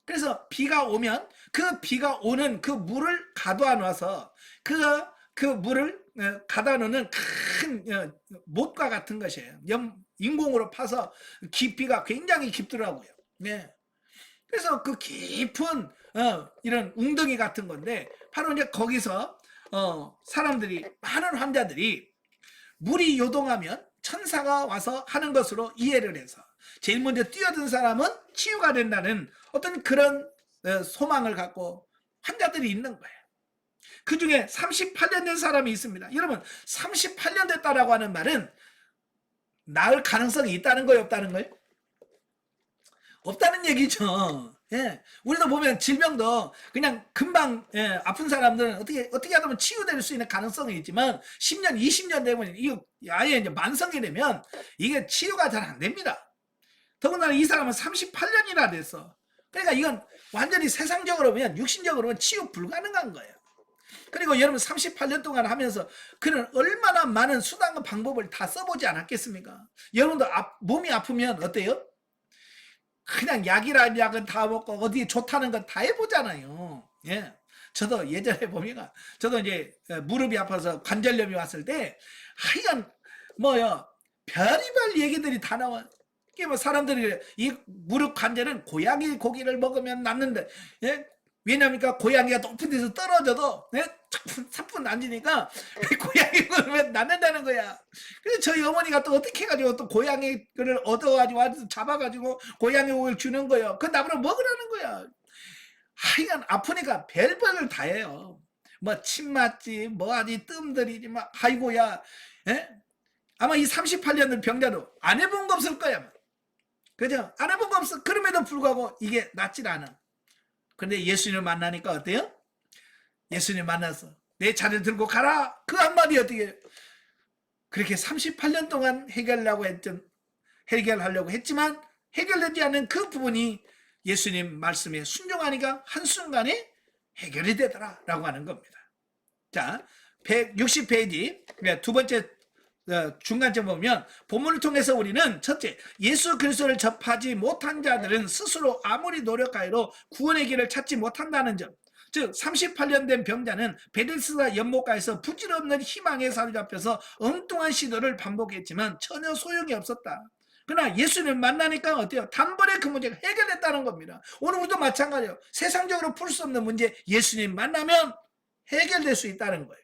그래서 비가 오면 그 비가 오는 그 물을 가둬 놔서 그 물을 가다 놓는 큰 못과 같은 것이에요. 인공으로 파서 깊이가 굉장히 깊더라고요. 네. 그래서 그 깊은 이런 웅덩이 같은 건데 바로 이제 거기서 사람들이 많은 환자들이 물이 요동하면 천사가 와서 하는 것으로 이해를 해서 제일 먼저 뛰어든 사람은 치유가 된다는 어떤 그런 소망을 갖고 환자들이 있는 거예요. 그 중에 38년 된 사람이 있습니다. 여러분 38년 됐다라고 하는 말은 나을 가능성이 있다는 거예요, 없다는 거예요? 없다는 얘기죠. 예. 우리도 보면 질병도 그냥 금방 아픈 사람들은 어떻게 하다 보면 치유될 수 있는 가능성이 있지만 10년, 20년 되면 이거 아예 이제 만성이 되면 이게 치유가 잘 안 됩니다. 더군다나 이 사람은 38년이나 됐어. 그러니까 이건 완전히 세상적으로 보면 육신적으로 보면 치유 불가능한 거예요. 그리고 여러분 38년 동안 하면서 그는 얼마나 많은 수단과 방법을 다 써보지 않았겠습니까? 여러분도 몸이 아프면 어때요? 그냥 약이란 약은 다 먹고 어디 좋다는 건 다 해보잖아요. 예. 저도 예전에 보면 저도 이제 무릎이 아파서 관절염이 왔을 때 하여간 뭐요 별의별 얘기들이 다 나와. 이게 뭐 사람들이 그래, 이 무릎 관절은 고양이 고기를 먹으면 낫는데, 예? 왜냐니까 고양이가 높은 데서 떨어져도 예? 사뿐 앉으니까 고양이 먹으면 낫는다는 거야. 그래서 저희 어머니가 또 어떻게 해가지고 또 고양이를 얻어가지고 와서 잡아가지고 고양이 고기를 주는 거예요. 그 나보고 먹으라는 거야. 하여간 아프니까 별별을 다 해요. 뭐 침 맞지 뭐하지 뜸들이지 막 아이고야. 예? 아마 이 38년 병자도 안 해본 거 없을 거야. 그죠? 안 해본 거 없어. 그럼에도 불구하고 이게 낫질 않아. 근데 예수님을 만나니까 어때요? 예수님 만나서 내 자리를 들고 가라. 그 한마디 어떻게 그렇게 38년 동안 해결하려고 했지만 해결되지 않는 그 부분이 예수님 말씀에 순종하니까 한순간에 해결이 되더라 라고 하는 겁니다. 자, 160페이지 두 번째 중간점 보면 본문을 통해서 우리는 첫째, 예수 그리스도를 접하지 못한 자들은 스스로 아무리 노력하여도 구원의 길을 찾지 못한다는 점. 즉 38년 된 병자는 베데스다 연못가에서 부질없는 희망에 사로잡혀서 엉뚱한 시도를 반복했지만 전혀 소용이 없었다. 그러나 예수님을 만나니까 어때요? 단번에 그 문제가 해결됐다는 겁니다. 오늘 우리도 마찬가지예요. 세상적으로 풀 수 없는 문제 예수님 만나면 해결될 수 있다는 거예요.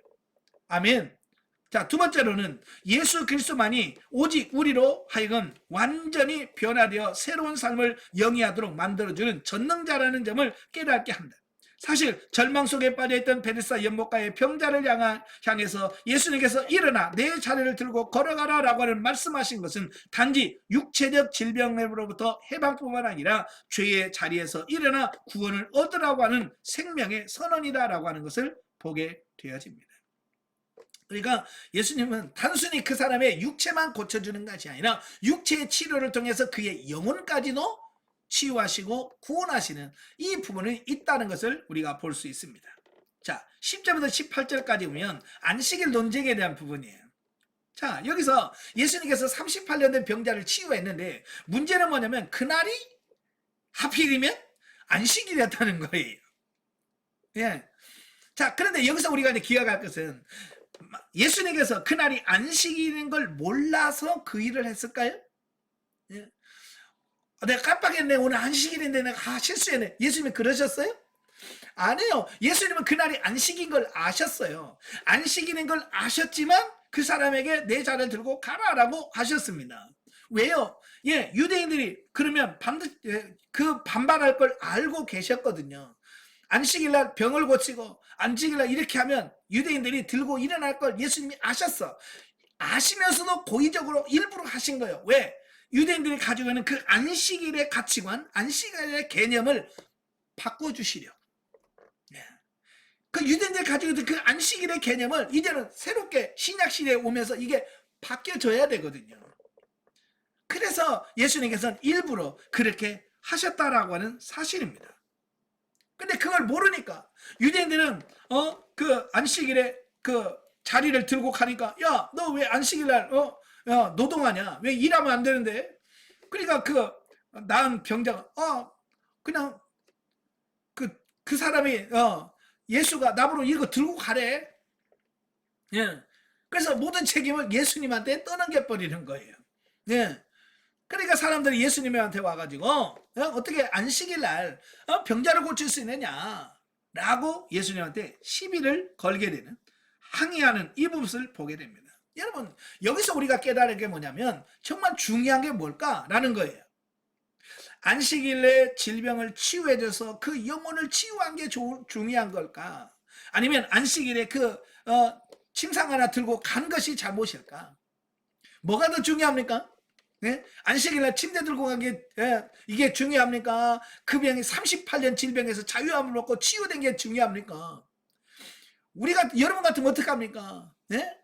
아멘. 자, 두 번째로는 예수 그리스도만이 오직 우리로 하여금 완전히 변화되어 새로운 삶을 영위하도록 만들어주는 전능자라는 점을 깨닫게 한다. 사실 절망 속에 빠져있던 베데스다 연못가의 병자를 향해서 예수님께서 일어나 내 자리를 들고 걸어가라 라고 하는 말씀하신 것은 단지 육체적 질병으로부터 해방뿐만 아니라 죄의 자리에서 일어나 구원을 얻으라고 하는 생명의 선언이다 라고 하는 것을 보게 되어집니다. 그러니까 예수님은 단순히 그 사람의 육체만 고쳐주는 것이 아니라 육체의 치료를 통해서 그의 영혼까지도 치유하시고 구원하시는 이 부분이 있다는 것을 우리가 볼 수 있습니다. 자, 10절부터 18절까지 보면 안식일 논쟁에 대한 부분이에요. 자, 여기서 예수님께서 38년 된 병자를 치유했는데 문제는 뭐냐면 그날이 하필이면 안식일이었다는 거예요. 예. 자, 그런데 여기서 우리가 이제 기억할 것은 예수님께서 그날이 안식일인 걸 몰라서 그 일을 했을까요? 예. 내가 깜빡했네. 오늘 안식일인데 내가 실수했네. 예수님이 그러셨어요? 아니에요. 예수님은 그날이 안식인 걸 아셨어요. 안식일인 걸 아셨지만 그 사람에게 내 자리를 들고 가라라고 하셨습니다. 왜요? 예, 유대인들이 그러면 반드시 그 반발할 걸 알고 계셨거든요. 안식일날 병을 고치고 안식일날 이렇게 하면 유대인들이 들고 일어날 걸 예수님이 아셨어. 아시면서도 고의적으로 일부러 하신 거예요. 왜? 유대인들이 가지고 있는 그 안식일의 가치관, 안식일의 개념을 바꿔주시려. 그 유대인들이 가지고 있는 그 안식일의 개념을 이제는 새롭게 신약시대에 오면서 이게 바뀌어져야 되거든요. 그래서 예수님께서는 일부러 그렇게 하셨다라고 하는 사실입니다. 근데 그걸 모르니까 유대인들은 그 안식일에 그 자리를 들고 가니까 야, 너 왜 안식일날 야, 노동하냐? 왜 일하면 안 되는데? 그러니까 그 나은 병자가 그냥 그 사람이 예수가 나보고 이거 들고 가래. 예. 그래서 모든 책임을 예수님한테 떠넘겨 버리는 거예요. 예. 그러니까 사람들이 예수님한테 와가지고 어떻게 안식일날 병자를 고칠 수 있느냐라고 예수님한테 시비를 걸게 되는 항의하는 이 모습을 보게 됩니다. 여러분 여기서 우리가 깨달을 게 뭐냐면 정말 중요한 게 뭘까라는 거예요. 안식일에 질병을 치유해줘서 그 영혼을 치유한 게 중요한 걸까? 아니면 안식일에 그 침상 하나 들고 간 것이 잘못일까? 뭐가 더 중요합니까? 네? 안식일날 침대 들고 간 게 이게 중요합니까? 그 병이 38년 질병에서 자유함을 얻고 치유된 게 중요합니까? 우리가 여러분 같으면 어떡합니까? 네?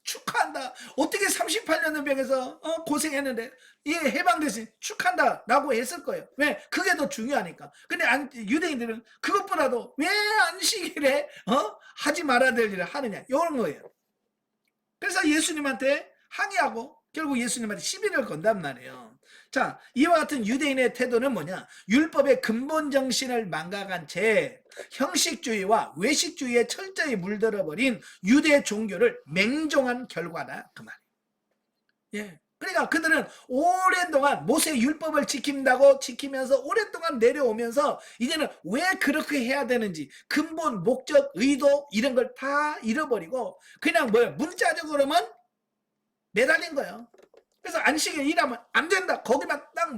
축하한다. 어떻게 38년 병에서 고생했는데 해방됐으니 축하한다 라고 했을 거예요. 왜? 그게 더 중요하니까. 근데 유대인들은 그것보다도 왜 안식일에 하지 말아야 될 일을 하느냐 이런 거예요. 그래서 예수님한테 항의하고 결국 예수님한테 시비를 건단 말이에요. 자, 이와 같은 유대인의 태도는 뭐냐? 율법의 근본 정신을 망각한 채 형식주의와 외식주의에 철저히 물들어버린 유대 종교를 맹종한 결과다 그 말이에요. 예. 그러니까 그들은 오랜 동안 모세 율법을 지키면서 오랫동안 내려오면서 이제는 왜 그렇게 해야 되는지 근본 목적 의도 이런 걸 다 잃어버리고 그냥 문자적으로만 매달린 거예요. 그래서 안식일 일하면 안 된다. 거기만 딱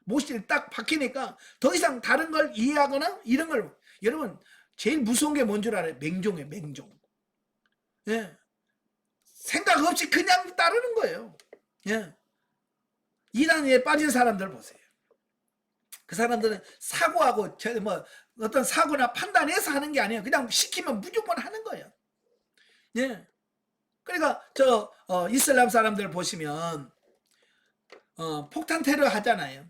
못이 딱 박히니까 더 이상 다른 걸 이해하거나 이런 걸 여러분 제일 무서운 게 뭔 줄 알아요? 맹종이에요. 맹종. 예. 생각 없이 그냥 따르는 거예요. 예. 이단에 빠진 사람들 보세요. 그 사람들은 사고하고 어떤 사고나 판단해서 하는 게 아니에요. 그냥 시키면 무조건 하는 거예요. 예. 그러니까 이슬람 사람들 보시면 폭탄 테러 하잖아요.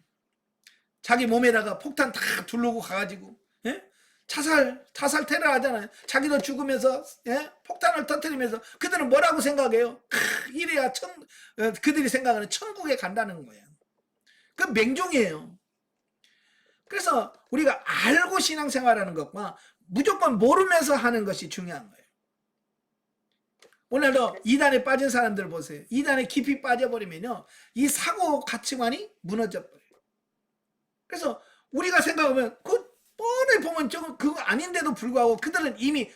자기 몸에다가 폭탄 다 두르고 가가지고 예? 자살 테러 하잖아요. 자기도 죽으면서 예? 폭탄을 터뜨리면서 그들은 뭐라고 생각해요? 이래야 그들이 생각하는 천국에 간다는 거예요. 그 맹종이에요. 그래서 우리가 알고 신앙생활하는 것과 무조건 모르면서 하는 것이 중요한 거예요. 오늘도 이단에 빠진 사람들 보세요. 이단에 깊이 빠져버리면요. 이 사고 가치관이 무너져 버려요. 그래서 우리가 생각하면 뻔히 보면 그거 아닌데도 불구하고 그들은 이미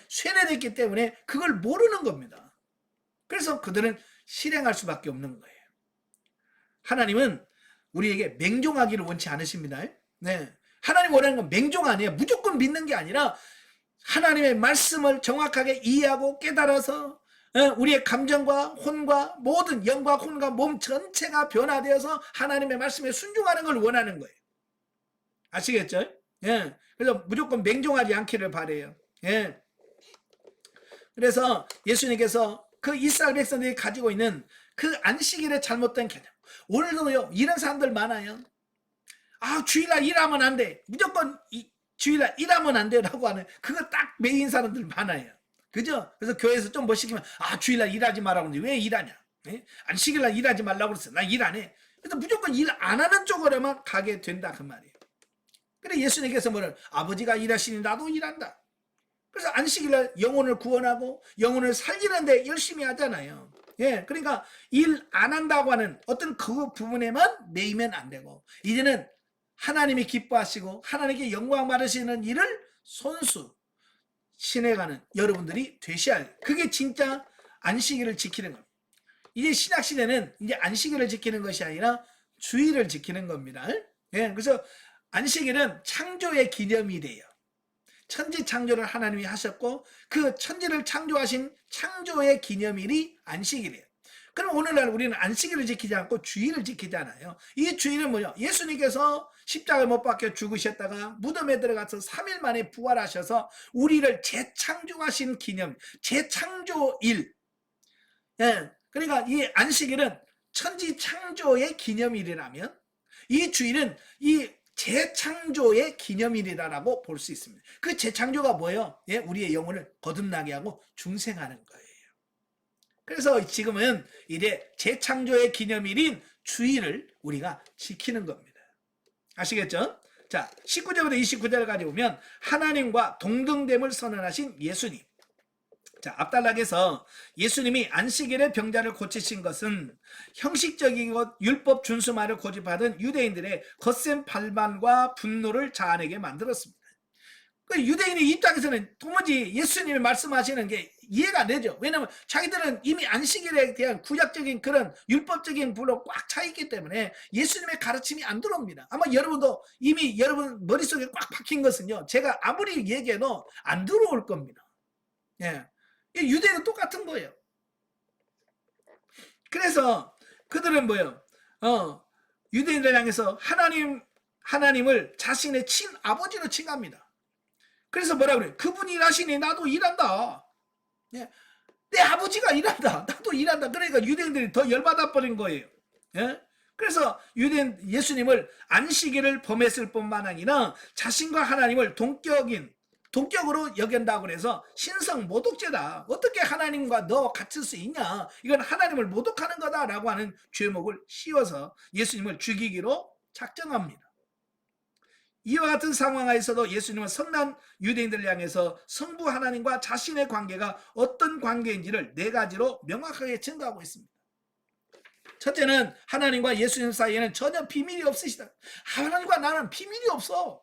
쇠뇌됐기 때문에 그걸 모르는 겁니다. 그래서 그들은 실행할 수밖에 없는 거예요. 하나님은 우리에게 맹종하기를 원치 않으십니다. 네. 하나님 원하는 건 맹종 아니에요. 무조건 믿는 게 아니라 하나님의 말씀을 정확하게 이해하고 깨달아서 우리의 감정과 혼과 모든 영과 혼과 몸 전체가 변화되어서 하나님의 말씀에 순종하는 걸 원하는 거예요. 아시겠죠? 예. 그래서 무조건 맹종하지 않기를 바라요. 예. 그래서 예수님께서 그 이스라엘 백성들이 가지고 있는 그 안식일의 잘못된 개념. 오늘도요 이런 사람들 많아요. 주일날 일하면 안 돼. 무조건 주일날 일하면 안 돼라고 하는 그거 딱 메인 사람들 많아요. 그죠? 그래서 교회에서 좀 뭐 시키면 주일날 일하지 말라고 하는데 왜 일하냐? 예? 안식일날 일하지 말라고 그랬어. 나 일 안 해. 그래서 무조건 일 안 하는 쪽으로만 가게 된다 그 말이에요. 그래 예수님께서 아버지가 일하시니 나도 일한다. 그래서 안식일날 영혼을 구원하고 영혼을 살리는데 열심히 하잖아요. 예, 그러니까 일 안 한다고 하는 어떤 그 부분에만 매이면 안 되고 이제는 하나님이 기뻐하시고 하나님께 영광 받으시는 일을 손수 신해가는 여러분들이 되셔야 해요. 그게 진짜 안식일을 지키는 겁니다. 이제 신약시대는 이제 안식일을 지키는 것이 아니라 주일을 지키는 겁니다. 예, 그래서 안식일은 창조의 기념일이에요. 천지 창조를 하나님이 하셨고 그 천지를 창조하신 창조의 기념일이 안식일이에요. 그럼 오늘날 우리는 안식일을 지키지 않고 주일을 지키잖아요. 이 주일은 뭐냐? 예수님께서 십자가에 못 박혀 죽으셨다가 무덤에 들어가서 3일 만에 부활하셔서 우리를 재창조하신 기념, 재창조일. 예, 그러니까 이 안식일은 천지 창조의 기념일이라면 이 주일은 이 재창조의 기념일이라고 볼 수 있습니다. 그 재창조가 뭐예요? 예, 우리의 영혼을 거듭나게 하고 중생하는 거예요. 그래서 지금은 이제 재창조의 기념일인 주일을 우리가 지키는 겁니다. 아시겠죠? 자, 19절부터 29절까지 보면 하나님과 동등됨을 선언하신 예수님. 자, 앞단락에서 예수님이 안식일의 병자를 고치신 것은 형식적인 것 율법 준수만을 고집하던 유대인들의 거센 반발과 분노를 자아내게 만들었습니다. 그 유대인의 입장에서는 도무지 예수님이 말씀하시는 게 이해가 안 되죠. 왜냐하면 자기들은 이미 안식일에 대한 구약적인 그런 율법적인 부로 꽉 차 있기 때문에 예수님의 가르침이 안 들어옵니다. 아마 여러분도 이미 여러분 머릿속에 꽉 박힌 것은요, 제가 아무리 얘기해도 안 들어올 겁니다. 예. 유대인은 똑같은 거예요. 그래서 그들은 뭐예요? 유대인들 향해서 하나님을 자신의 친아버지로 칭합니다. 그래서 뭐라 그래요? 그분이 일하시니 나도 일한다. 예. 내 아버지가 일한다. 나도 일한다. 그러니까 유대인들이 더 열받아 버린 거예요. 예? 그래서 예수님을 안식일을 범했을 뿐만 아니라 자신과 하나님을 동격으로 여긴다고 해서 신성 모독죄다. 어떻게 하나님과 너 같을 수 있냐. 이건 하나님을 모독하는 거다라고 하는 죄목을 씌워서 예수님을 죽이기로 작정합니다. 이와 같은 상황에서도 예수님은 성난 유대인들을 향해서 성부 하나님과 자신의 관계가 어떤 관계인지를 네 가지로 명확하게 증거하고 있습니다. 첫째는 하나님과 예수님 사이에는 전혀 비밀이 없으시다. 하나님과 나는 비밀이 없어.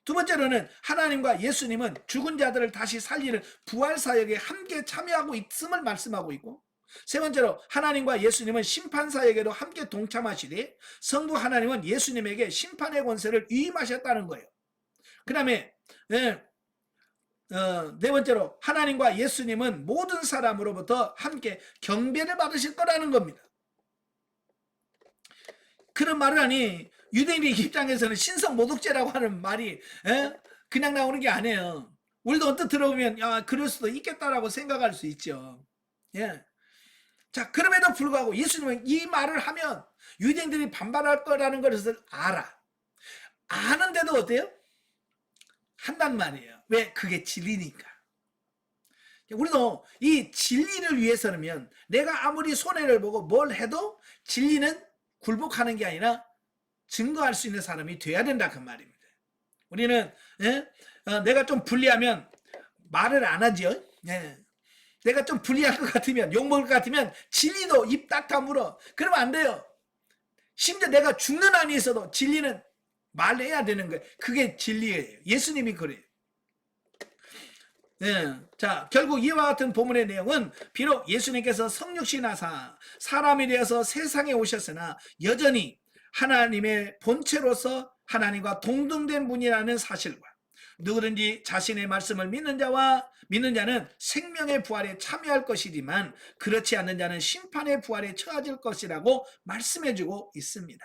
두 번째로는 하나님과 예수님은 죽은 자들을 다시 살리는 부활 사역에 함께 참여하고 있음을 말씀하고 있고, 세 번째로 하나님과 예수님은 심판 사역에도 함께 동참하시되 성부 하나님은 예수님에게 심판의 권세를 위임하셨다는 거예요. 그 다음에 네 번째로 하나님과 예수님은 모든 사람으로부터 함께 경배를 받으실 거라는 겁니다. 그런 말을 하니 유대인의 입장에서는 신성 모독죄라고 하는 말이 그냥 나오는 게 아니에요. 우리도 언뜻 들어보면 그럴 수도 있겠다라고 생각할 수 있죠. 예. 자, 그럼에도 불구하고 예수님은 이 말을 하면 유대인들이 반발할 거라는 것을 알아. 아는데도 어때요? 한단 말이에요. 왜? 그게 진리니까. 우리도 이 진리를 위해서는 내가 아무리 손해를 보고 뭘 해도 진리는 굴복하는 게 아니라 증거할 수 있는 사람이 돼야 된다 그 말입니다. 우리는 내가 좀 불리하면 말을 안 하죠. 내가 좀 불리할 것 같으면, 욕먹을 것 같으면 진리도 입 딱 다물어. 그러면 안 돼요. 심지어 내가 죽는 한이 있어도 진리는 말해야 되는 거예요. 그게 진리예요. 예수님이 그래요. 자, 결국 이와 같은 본문의 내용은 비록 예수님께서 성육신 하사 사람이 되어서 세상에 오셨으나 여전히 하나님의 본체로서 하나님과 동등된 분이라는 사실과 누구든지 자신의 말씀을 믿는 자는 생명의 부활에 참여할 것이지만 그렇지 않는 자는 심판의 부활에 처해질 것이라고 말씀해주고 있습니다.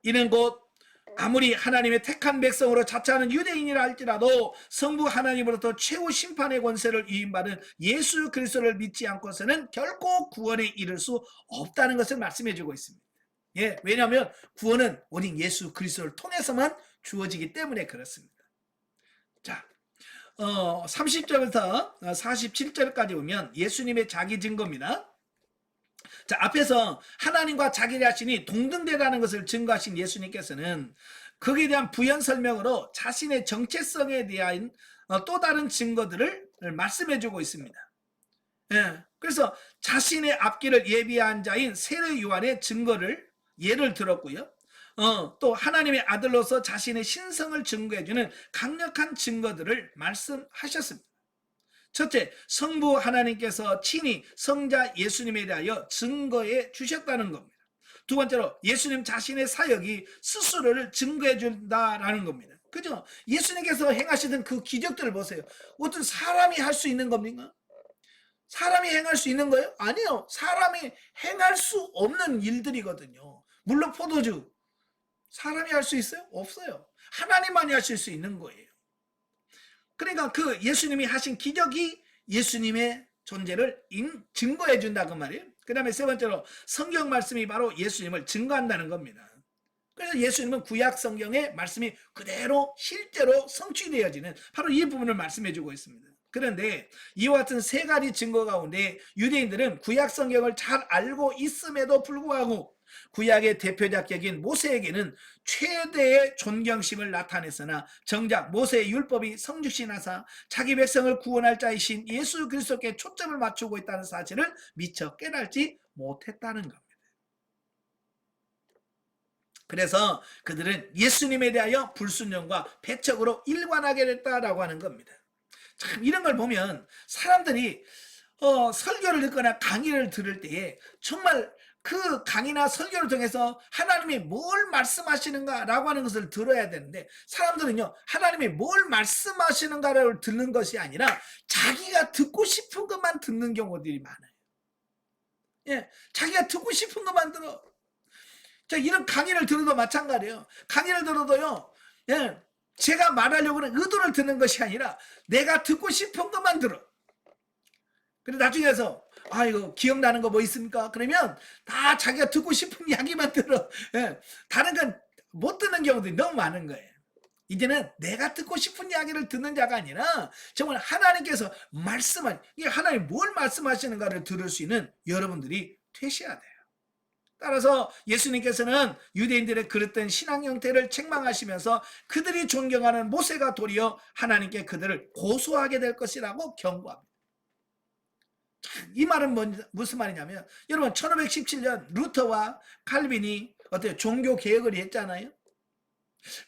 이는 곧 아무리 하나님의 택한 백성으로 자처하는 유대인이라 할지라도 성부 하나님으로부터 최후 심판의 권세를 위임받은 예수 그리스도를 믿지 않고서는 결코 구원에 이를 수 없다는 것을 말씀해주고 있습니다. 왜냐하면 구원은 오직 예수 그리스도를 통해서만 주어지기 때문에 그렇습니다. 자, 30절부터 47절까지 보면 예수님의 자기 증거입니다. 자, 앞에서 하나님과 자기 자신이 동등되다는 것을 증거하신 예수님께서는 거기에 대한 부연 설명으로 자신의 정체성에 대한 또 다른 증거들을 말씀해주고 있습니다. 그래서 자신의 앞길을 예비한 자인 세례 요한의 증거를 예를 들었고요. 또 하나님의 아들로서 자신의 신성을 증거해주는 강력한 증거들을 말씀하셨습니다. 첫째, 성부 하나님께서 친히 성자 예수님에 대하여 증거해 주셨다는 겁니다. 두 번째로 예수님 자신의 사역이 스스로를 증거해 준다라는 겁니다. 그죠? 예수님께서 행하시던 그 기적들을 보세요. 어떤 사람이 할 수 있는 겁니까? 사람이 행할 수 있는 거예요? 아니요. 사람이 행할 수 없는 일들이거든요. 물론 포도주 사람이 할 수 있어요? 없어요. 하나님만이 하실 수 있는 거예요. 그러니까 그 예수님이 하신 기적이 예수님의 존재를 증거해 준다고 말이에요. 그 다음에 세 번째로 성경 말씀이 바로 예수님을 증거한다는 겁니다. 그래서 예수님은 구약 성경의 말씀이 그대로 실제로 성취되어지는 바로 이 부분을 말씀해 주고 있습니다. 그런데 이와 같은 세 가지 증거 가운데 유대인들은 구약 성경을 잘 알고 있음에도 불구하고 구약의 대표작격인 모세에게는 최대의 존경심을 나타냈으나 정작 모세의 율법이 성육신하사 자기 백성을 구원할 자이신 예수 그리스도께 초점을 맞추고 있다는 사실을 미처 깨닫지 못했다는 겁니다. 그래서 그들은 예수님에 대하여 불순종과 배척으로 일관하게 됐다라고 하는 겁니다. 참 이런 걸 보면 사람들이 설교를 듣거나 강의를 들을 때에 정말 그 강의나 설교를 통해서 하나님이 뭘 말씀하시는가라고 하는 것을 들어야 되는데 사람들은요 하나님이 뭘 말씀하시는가를 듣는 것이 아니라 자기가 듣고 싶은 것만 듣는 경우들이 많아요. 자기가 듣고 싶은 것만 들어. 자, 이런 강의를 들어도 마찬가지예요. 강의를 들어도요 제가 말하려고 하는 의도를 듣는 것이 아니라 내가 듣고 싶은 것만 들어. 그래 나중에서 이거 기억나는 거 뭐 있습니까? 그러면 다 자기가 듣고 싶은 이야기만 들어. 예. 다른 건 못 듣는 경우들이 너무 많은 거예요. 이제는 내가 듣고 싶은 이야기를 듣는 자가 아니라 정말 하나님께서 이게 하나님 뭘 말씀하시는가를 들을 수 있는 여러분들이 되셔야 돼요. 따라서 예수님께서는 유대인들의 그릇된 신앙 형태를 책망하시면서 그들이 존경하는 모세가 도리어 하나님께 그들을 고소하게 될 것이라고 경고합니다. 이 말은 무슨 말이냐면 여러분 1517년 루터와 칼빈이 어때요? 종교 개혁을 했잖아요.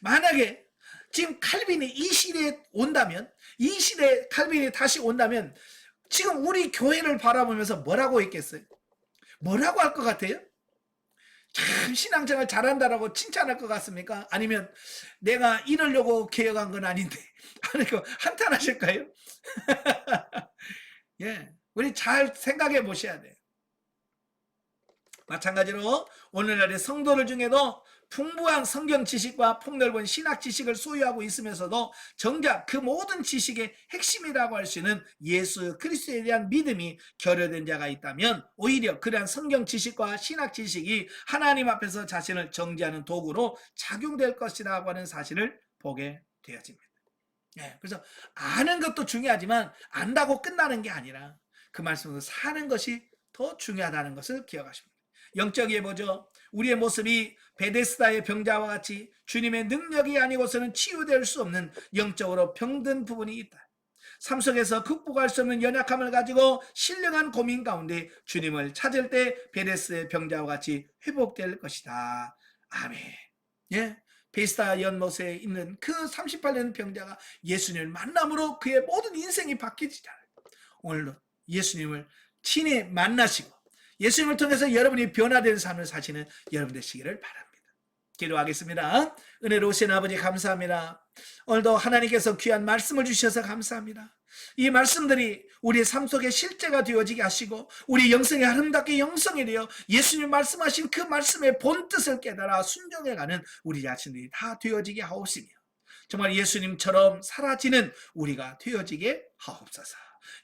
만약에 지금 칼빈이 이 시대에 온다면, 이 시대에 칼빈이 다시 온다면 지금 우리 교회를 바라보면서 뭐라고 했겠어요? 뭐라고 할 것 같아요? 참 신앙생활 잘한다라고 칭찬할 것 같습니까? 아니면 내가 이러려고 개혁한 건 아닌데 하는 한탄하실까요? 예, 우리 잘 생각해 보셔야 돼요. 마찬가지로 오늘날의 성도들 중에도 풍부한 성경 지식과 폭넓은 신학 지식을 소유하고 있으면서도 정작 그 모든 지식의 핵심이라고 할 수 있는 예수 그리스도에 대한 믿음이 결여된 자가 있다면 오히려 그러한 성경 지식과 신학 지식이 하나님 앞에서 자신을 정죄하는 도구로 작용될 것이라고 하는 사실을 보게 되어집니다. 네, 그래서 아는 것도 중요하지만 안다고 끝나는 게 아니라 그 말씀으로 사는 것이 더 중요하다는 것을 기억하십니다. 영적 예보죠. 우리의 모습이 베데스다의 병자와 같이 주님의 능력이 아니고서는 치유될 수 없는 영적으로 병든 부분이 있다. 삶 속에서 극복할 수 없는 연약함을 가지고 신령한 고민 가운데 주님을 찾을 때 베데스다의 병자와 같이 회복될 것이다. 아멘. 예, 베데스다 연못에 있는 그 38년 병자가 예수님을 만남으로 그의 모든 인생이 바뀌지잖아요. 오늘도 예수님을 친히 만나시고 예수님을 통해서 여러분이 변화된 삶을 사시는 여러분 되시기를 바랍니다. 기도하겠습니다. 은혜로우신 아버지 감사합니다. 오늘도 하나님께서 귀한 말씀을 주셔서 감사합니다. 이 말씀들이 우리의 삶 속에 실제가 되어지게 하시고 우리 영성이 아름답게 영성이 되어 예수님 말씀하신 그 말씀의 본뜻을 깨달아 순종해가는 우리 자신들이 다 되어지게 하옵시며 정말 예수님처럼 사라지는 우리가 되어지게 하옵소서.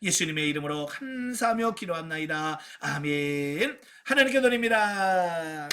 예수님의 이름으로 감사하며 기도합나이다. 아멘. 하나님께 드립니다.